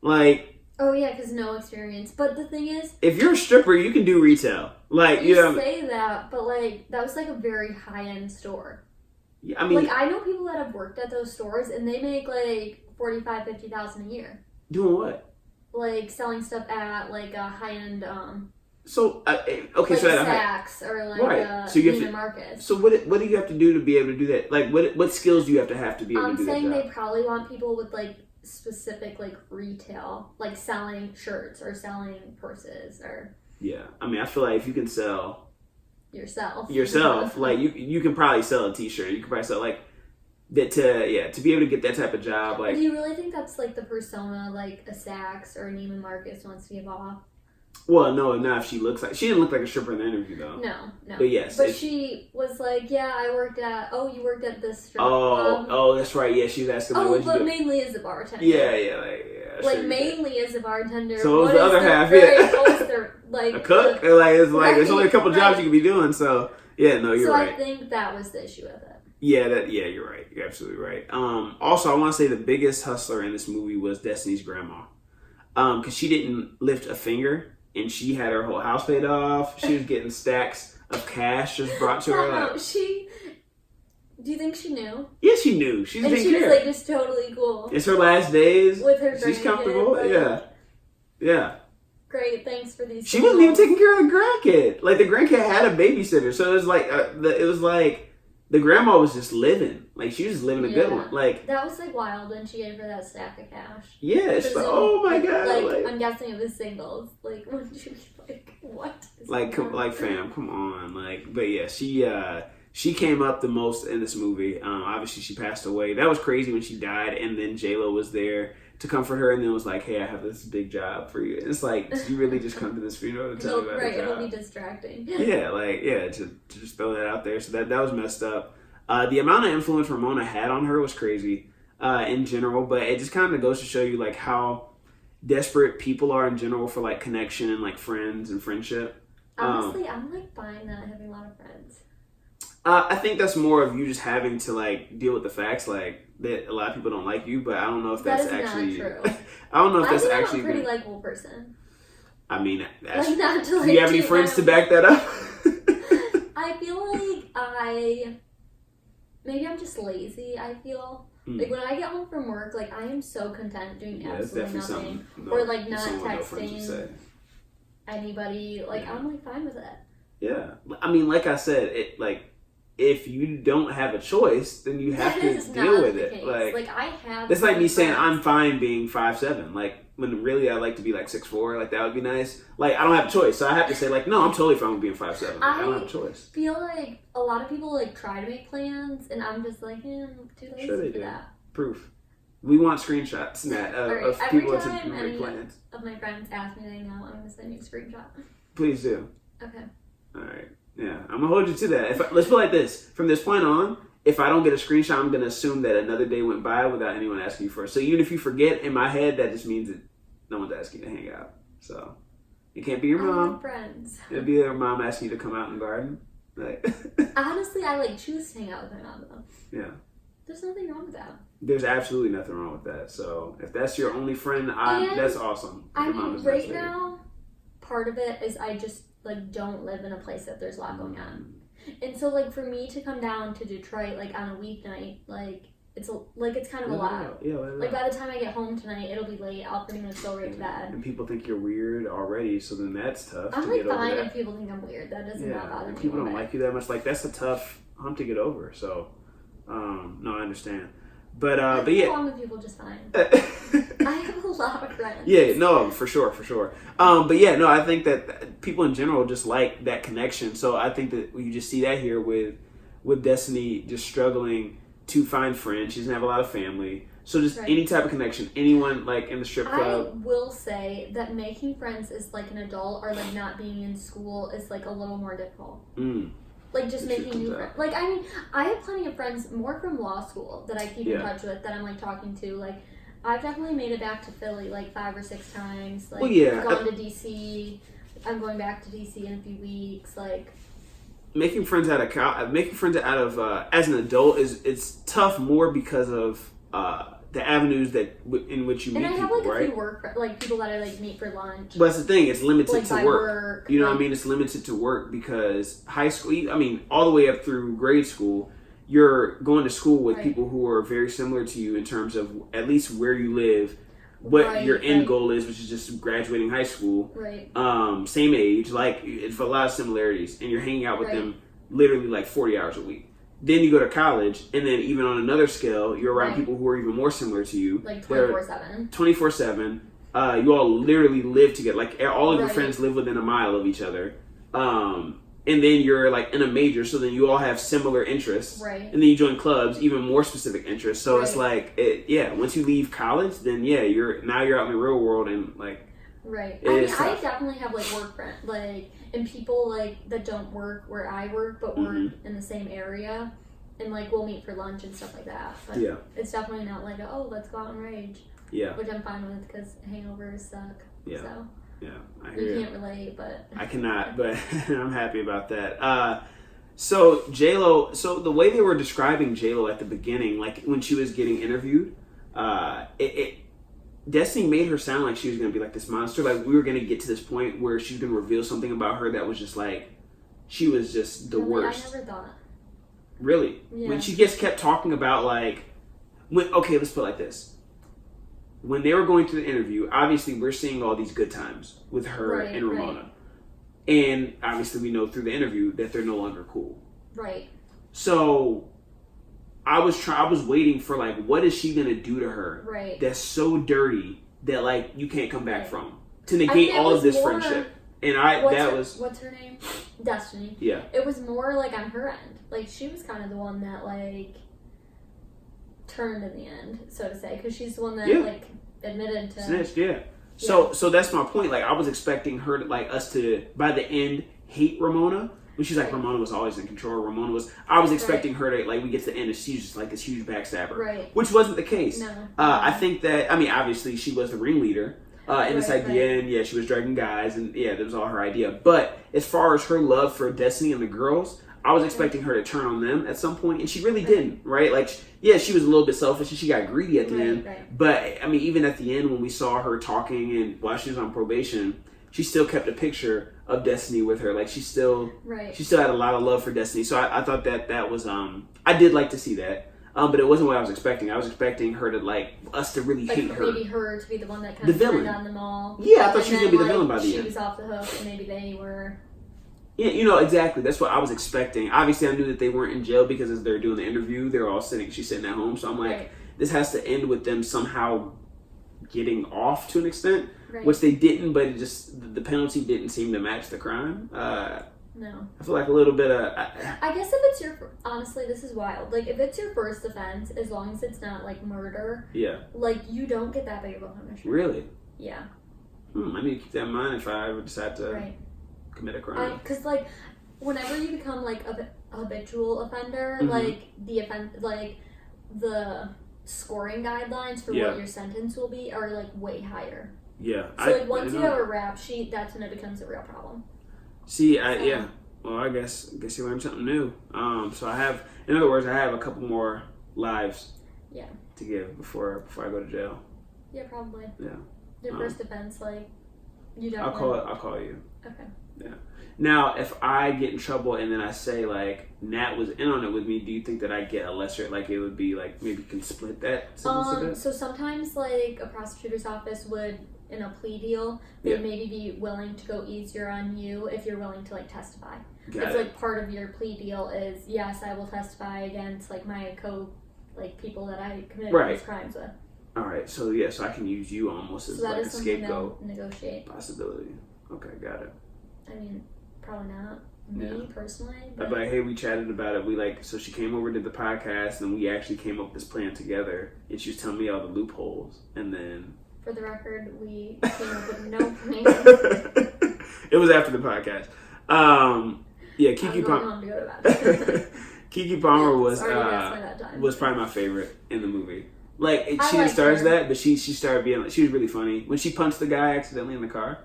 Like. Oh yeah, because no experience. But the thing is, if you're a stripper, you can do retail. Like, you say that, but like that was like a very high end store. Yeah, I mean, like I know people that have worked at those stores, and they make like $45,000-$50,000 a year. Doing what? Like selling stuff at like a high end. So okay, like so at Saks or like Neiman Marcus. So what do you have to do to be able to do that? Like what skills do you have to be able to do that? I'm saying they probably want people with like specific like retail, like selling shirts or selling purses or. Yeah, I mean, I feel like if you can sell yourself, like you can probably sell a T-shirt. You can probably sell like that to be able to get that type of job. Like, do you really think that's like the persona like a Saks or a Neiman Marcus wants to give off? Well, no, not if she didn't look like a stripper in the interview though. No. But yes. But she was like, yeah, you worked at this strip club. Oh, that's right. Yeah, she was asking. Like, but mainly as a bartender. Yeah. Like mainly as a bartender. So what was the other half? Yeah. What was their, like a cook? There's there's only a couple jobs you can be doing. So yeah, no, you're right. So I think that was the issue with it. Yeah, you're right. You're absolutely right. Also, I want to say the biggest hustler in this movie was Destiny's grandma. Because she didn't lift a finger. And she had her whole house paid off. She was getting stacks of cash just brought to her. Like, do you think she knew? Yeah, she knew. She was like just totally cool. It's her last days. With her She's comfortable. Like, yeah. Great, thanks for these. She wasn't even taking care of the grandkid. Like, the grandkid had a babysitter. So it was like the grandma was just living. Like, she was just living a good one. Like, that was like wild when she gave her that stack of cash. Yeah, it's like, oh my god. Like, I'm guessing it was singles. Like, when she was like, what? Like, fam, come on. Like, but yeah, she came up the most in this movie. Obviously, she passed away. That was crazy when she died, and then J-Lo was there to comfort her, and then was like, hey, I have this big job for you. It's like, you really just come to this funeral to tell me about the job. It'll be distracting. To just throw that out there. So that was messed up. The amount of influence Ramona had on her was crazy in general, but it just kind of goes to show you like how desperate people are in general for like connection and like friends and friendship. Honestly, I'm like fine not having a lot of friends. I think that's more of you just having to like deal with the facts, like that a lot of people don't like you, but I don't know if that's actually not true. I don't know if that's actually. I'm a pretty likable person. I mean, like not to, like, do you have any friends to back that up? I feel like maybe I'm just lazy. I feel Like when I get home from work, like I am so content doing absolutely nothing, or like not texting anybody. Like I'm like fine with it. Yeah, I mean, like I said, it like if you don't have a choice, then you have to deal with it. Like I have. It's like me saying I'm fine being 5'7". Like when really I'd like to be like 6'4". Like that would be nice. Like I don't have a choice, so I have to say like no, I'm totally fine with being 5'7". Like, I don't have a choice. I feel like a lot of people like try to make plans, and I'm just like, I'm too lazy for that. Proof. We want screenshots, Nat, of people that make plans. Of my friends ask me, they know I'm gonna send you a screenshot. Please do. Okay. All right. Yeah, I'm gonna hold you to that. Let's put it like this: from this point on, if I don't get a screenshot, I'm gonna assume that another day went by without anyone asking you for it. So even if you forget, in my head, that just means that no one's asking you to hang out. So it can't be your mom. Friends. It'll be your mom asking you to come out in the garden. Like honestly, I like choose to hang out with my mom though. Yeah. There's nothing wrong with that. There's absolutely nothing wrong with that. So if that's your only friend, that's awesome. I mean, right now, part of it is I just like don't live in a place that there's a lot going on, and so like for me to come down to Detroit like on a weeknight, like it's kind of a lot. Yeah, like by the time I get home tonight, it'll be late. I'll pretty much go right to bed. And people think you're weird already, so then that's tough. I'm like fine if people think I'm weird. That doesn't bother me. People don't like you that much. Like that's a tough hump to get over. So, no, I understand. But yeah, I get along with people just fine. I have a lot of friends. Yeah, no, for sure. But yeah, no, I think that people in general just like that connection. So I think that you just see that here with Destiny just struggling to find friends. She doesn't have a lot of family. So just any type of connection, anyone like in the strip club. I will say that making friends as like an adult or like not being in school is like a little more difficult. Like just making new friends. Like I mean, I have plenty of friends more from law school that I keep in touch with that I'm like talking to. Like I've definitely made it back to Philly like 5 or 6 times. Like gone to DC. I'm going back to DC in a few weeks. Like making friends out of as an adult it's tough more because of the avenues in which you meet people, right? And I have like a few work like people that I like meet for lunch. But that's the thing; it's limited like to work. You know what I mean? It's limited to work because high school. I mean, all the way up through grade school, you're going to school with people who are very similar to you in terms of at least where you live, what your end goal is, which is just graduating high school. Right. Same age, like it's a lot of similarities, and you're hanging out with them literally like 40 hours a week. Then you go to college, and then even on another scale, you're around people who are even more similar to you. Like 24/7. 24/7. You all literally live together. Like all of your friends live within a mile of each other. And then you're like in a major, so then you all have similar interests. Right. And then you join clubs, even more specific interests. So it's like, once you leave college, then you're out in the real world and like. Right. I mean, I definitely have like work friends, like, and people like that don't work where I work, but work in the same area, and like we'll meet for lunch and stuff like that. But it's definitely not like let's go out and rage. Yeah. Which I'm fine with because hangovers suck. Yeah. So. Yeah. You can't relate, but I cannot. But I'm happy about that. So J-Lo. So the way they were describing J-Lo at the beginning, like when she was getting interviewed, Destiny made her sound like she was going to be like this monster. Like we were going to get to this point where she was going to reveal something about her that was just like, she was just the worst. I never thought. Really? Yeah. When she just kept talking about like, let's put it like this. When they were going through the interview, obviously we're seeing all these good times with her and Ramona. And obviously we know through the interview that they're no longer cool. Right. So I was waiting for like, what is she gonna do to her that's so dirty that like you can't come back from to negate all of this friendship. And what's her name? Destiny. Yeah. It was more like on her end. Like she was kind of the one that like turned in the end, so to say, because she's the one that like admitted to snitched. Yeah. So that's my point. Like I was expecting her to like us to by the end hate Ramona. When she's like, Ramona was always in control. I was expecting her to, like, we get to the end and she's just like this huge backstabber. Right. Which wasn't the case. No. I think that, I mean, obviously she was the ringleader in this idea. And she was dragging guys and that was all her idea. But as far as her love for Destiny and the girls, I was expecting her to turn on them at some point. And she really didn't, right? Like, she was a little bit selfish and she got greedy at the end. Right. But, I mean, even at the end when we saw her talking and while she was on probation, she still kept a picture of Destiny with her. Like she still had a lot of love for Destiny. So I thought that was I did like to see that. But it wasn't what I was expecting. I was expecting her to like us to really hate her. Maybe her to be the one that kind of turned on them all. Yeah, I thought she was gonna be the villain by the end. She was off the hook, and maybe they were. Yeah, you know, exactly. That's what I was expecting. Obviously, I knew that they weren't in jail because as they're doing the interview, they're all sitting. She's sitting at home, so I'm like, this has to end with them somehow getting off to an extent, which they didn't. But it just the penalty didn't seem to match the crime. No. I feel like a little bit of. I guess if it's your honestly, this is wild. Like if it's your first offense, as long as it's not like murder. Yeah. Like you don't get that big of a punishment. Really? Yeah. I need to keep that in mind if I ever decide to commit a crime. Because like, whenever you become like a habitual offender, like the scoring guidelines for what your sentence will be are like way higher. Yeah. So like once you have a rap sheet, that's when it becomes a real problem. See, well, I guess you learned something new. So I have, in other words, I have a couple more lives. To give before I go to jail. Yeah, probably. Yeah. Your first offense, like you definitely. I'll call you. Okay. Yeah. Now, if I get in trouble and then I say like Nat was in on it with me, do you think that I get a lesser? Like it would be like maybe you can split that sentence a bit? So sometimes like a prosecutor's office would. In a plea deal, they'd maybe be willing to go easier on you if you're willing to like testify. It's like part of your plea deal is yes, I will testify against like my people that I committed these crimes with. All right, so so I can use you almost as like a scapegoat negotiate possibility. Okay, got it. I mean, probably not me personally. But like, hey, we chatted about it. So she came over to the podcast, and we actually came up with this plan together. And she was telling me all the loopholes, and then. For the record, we came up with no plan. It was after the podcast. Keke Palmer. Keke Palmer was probably my favorite in the movie. Like she didn't start as that, but she started being like she was really funny when she punched the guy accidentally in the car.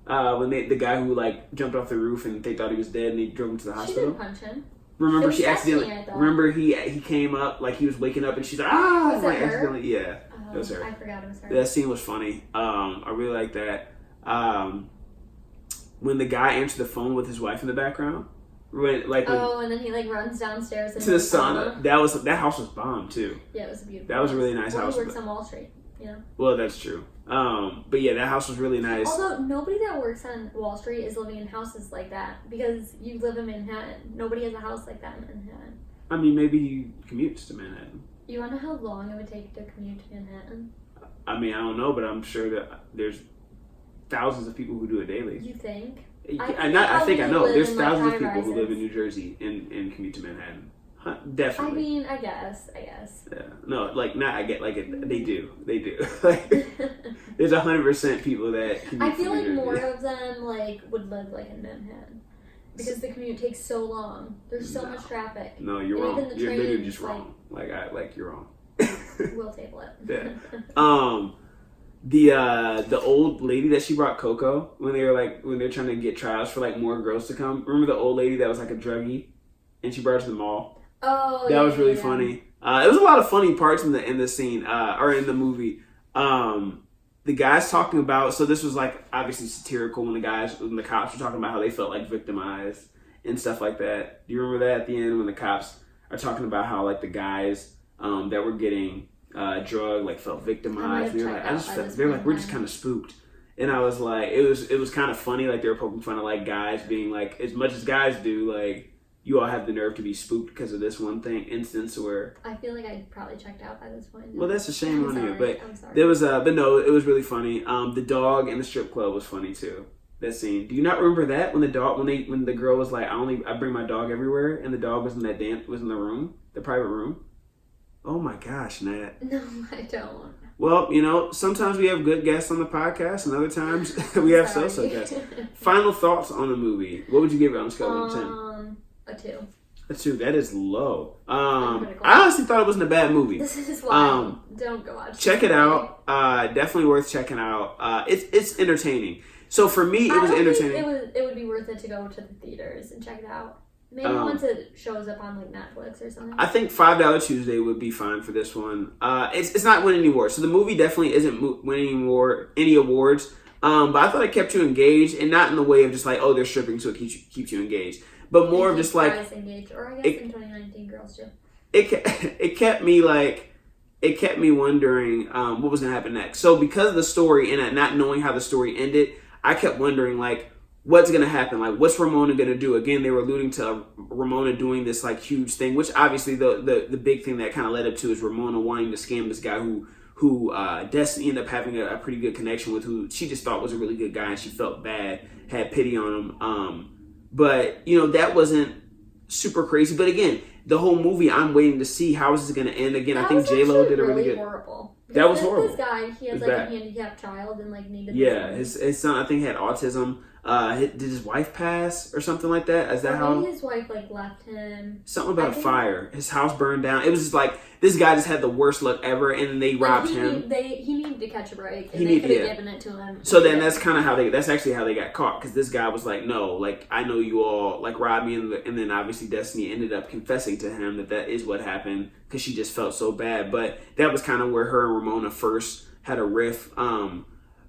When the guy who like jumped off the roof and they thought he was dead and they drove him to the hospital. She didn't punch him. Remember she accidentally. Remember he came up like he was waking up and she's like was like it her? accidentally it was her. I forgot it was her. That scene was funny. I really like that. When the guy answered the phone with his wife in the background, and then he like runs downstairs to the sauna. That house was bomb too. Yeah, it was beautiful. That was a really nice house. He works on Wall Street. Yeah. Well, that's true. But yeah, that house was really nice. Although nobody that works on Wall Street is living in houses like that because you live in Manhattan. Nobody has a house like that in Manhattan. I mean, maybe he commutes to Manhattan. You want to know how long it would take to commute to Manhattan? I mean, I don't know, but I'm sure that there's thousands of people who do it daily. You think? I know. There's thousands of people who live in New Jersey and commute to Manhattan. Definitely. I mean, I guess. Yeah. No, I get they do. Like, there's 100% people that commute. I feel like more of them would live in Manhattan because the commute takes so long. There's so much traffic. No, you're wrong. You're literally just wrong. You're wrong. We'll table it. Yeah. The old lady that she brought Coco when they're trying to get trials for more girls to come. Remember the old lady that was like a druggie, and she brought her to the mall. Oh, that was really funny. It was a lot of funny parts in the scene or in the movie. The guys talking about this was obviously satirical when the cops were talking about how they felt victimized and stuff like that. Do you remember that at the end when the cops are talking about how the guys that were getting drugged felt victimized? And we're just kind of spooked. And I was like, it was kind of funny. They were poking fun of guys being as much as guys do you all have the nerve to be spooked because of this one instance where I feel like I probably checked out by this point. Well, that's a shame on you, but I'm sorry. There was but no, it was really funny. The dog in the strip club was funny too. That scene. Do you not remember that when the girl was like, I bring my dog everywhere, and the dog was in the room, the private room. Oh my gosh, Nat. No, I don't. Well, sometimes we have good guests on the podcast, and other times we have so-so guests. Final thoughts on the movie. What would you give it on a scale of 10? A 2. A 2. That is low. I honestly thought it wasn't a bad movie. This is why don't go watch. Check it out. Definitely worth checking out. It's entertaining. So for me, it was entertaining. It would be worth it to go to the theaters and check it out. Maybe once it shows up on Netflix or something. I think $5 Tuesday would be fine for this one. It's not winning any awards, so the movie definitely isn't winning any awards. But I thought it kept you engaged, and not in the way of just they're stripping, so it keeps you engaged. But more of just engaged, or I guess in 2019, girls do. it kept me like, it kept me wondering what was going to happen next. So because of the story and not knowing how the story ended, I kept wondering like, what's going to happen? Like, what's Ramona going to do? Again, they were alluding to Ramona doing this like huge thing, which obviously the big thing that kind of led up to is Ramona wanting to scam this guy who Destiny ended up having a pretty good connection with, who she just thought was a really good guy, and she felt bad, had pity on him. But, you know, that wasn't super crazy. But again, the whole movie, I'm waiting to see how is this going to end. Again, I think J-Lo did a really good... horrible. That was horrible. This guy, he has like a handicapped child and like needed... Yeah, his son, I think, had autism. Did his wife pass or something like that? Is that how? His wife like left him. Something about a fire. His house burned down. It was just like, this guy just had the worst luck ever, and then they robbed him. He needed to catch a break, and they could have given it to him. So then that's kind of how that's actually how they got caught, because this guy was like, no, like, I know you all like robbed me, and then obviously Destiny ended up confessing to him that is what happened, because she just felt so bad. But that was kind of where her and Ramona first had a riff.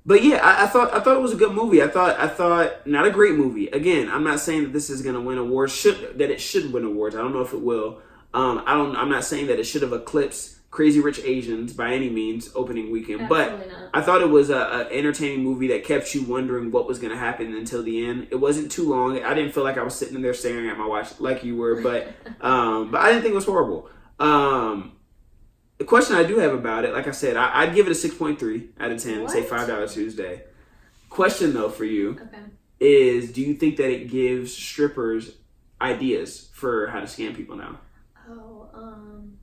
But yeah, I thought it was a good movie. I thought not a great movie. Again, I'm not saying that this is gonna win awards. That it should win awards. I don't know if it will. I'm not saying that it should have eclipsed Crazy Rich Asians by any means opening weekend. Absolutely but not. I thought it was a entertaining movie that kept you wondering what was gonna happen until the end. It wasn't too long. I didn't feel like I was sitting in there staring at my watch like you were, but I didn't think it was horrible. The question I do have about it, like I said, I'd give it a 6.3 out of 10. What? Say $5 Tuesday. Question, though, for you is, do you think that it gives strippers ideas for how to scam people now?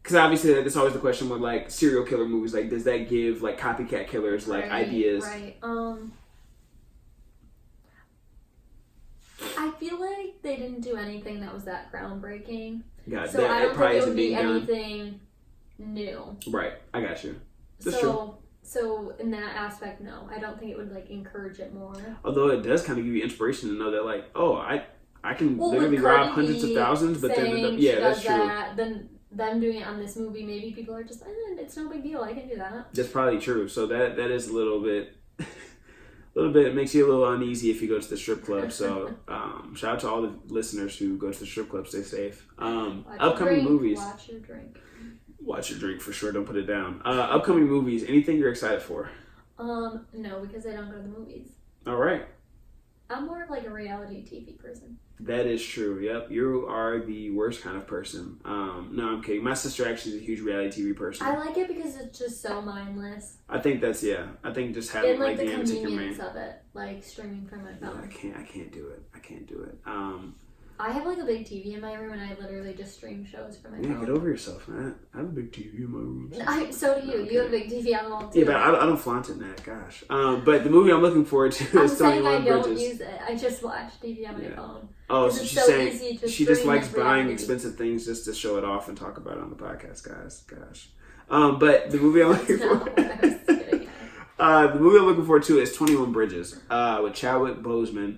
Because obviously that's always the question with like serial killer movies. Like, does that give like copycat killers like ideas? Right. I feel like they didn't do anything that was that groundbreaking. God, so I don't think it would be done. anything new. Right, I got you. That's true. So in that aspect, no, I don't think it would like encourage it more. Although it does kind of give you inspiration to know that like, oh, I can literally rob hundreds of thousands, but then that's true. Then them doing it on this movie, maybe people are just, it's no big deal. I can do that. That's probably true. So that is a little bit. It makes you a little uneasy if you go to the strip club. So shout out to all the listeners who go to the strip club. Stay safe. Upcoming movies. Watch your drink. Watch your drink for sure. Don't put it down. Upcoming movies. Anything you're excited for? No, because I don't go to the movies. All right. I'm more of like a reality TV person. That is true. Yep, you are the worst kind of person. No, I'm kidding. My sister actually is a huge reality TV person. I like it because it's just so mindless. I think that's I think just having like the convenience of it, like streaming from my phone. I can't do it. I have like a big TV in my room, and I literally just stream shows from my phone. Yeah, get over yourself, Nat. I have a big TV in my room. So do you. Okay. You have a big TV on the wall too. Yeah, but I don't flaunt it, Nat. Gosh. But the movie I'm looking forward to is 21 Bridges. I don't use it. I just watch TV on my phone. Oh, so she's saying she just likes buying expensive things just to show it off and talk about it on the podcast, guys. Gosh. But the movie I'm looking the movie I'm looking forward to is 21 Bridges with Chadwick Boseman.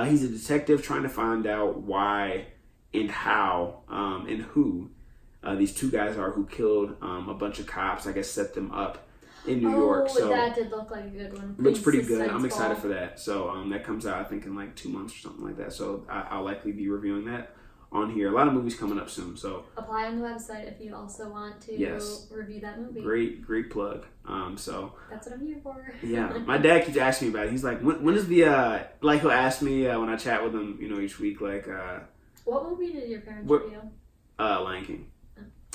He's a detective trying to find out why and how and who these two guys are who killed a bunch of cops. I guess set them up in New York. So that did look like a good one. Looks pretty good. I'm excited for that. So that comes out I think in like 2 months or something like that. So I'll likely be reviewing that on here. A lot of movies coming up soon. So apply on the website if you also want to review that movie. Great plug. So that's what I'm here for. Yeah, my dad keeps asking me about it. He's like, when is the like he'll ask me when I chat with him, each week, like what movie did your parents review? Lion King.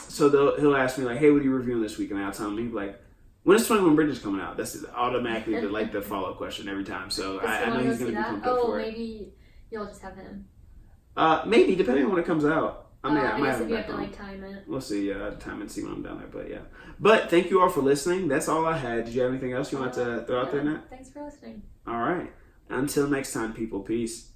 So he'll ask me like, hey, what are you reviewing this week? And I'll tell him, he'd be like, when is 21 Bridges coming out? That's automatically the follow-up question every time. So I know he's going to be pumped up for it. Maybe you'll just have him. Maybe, depending on when it comes out. I guess if you have to time it. We'll see. I have to time it and see when I'm down there. But yeah. But thank you all for listening. That's all I had. Did you have anything else you want to throw out there, Nat? Thanks for listening. All right. Until next time, people. Peace.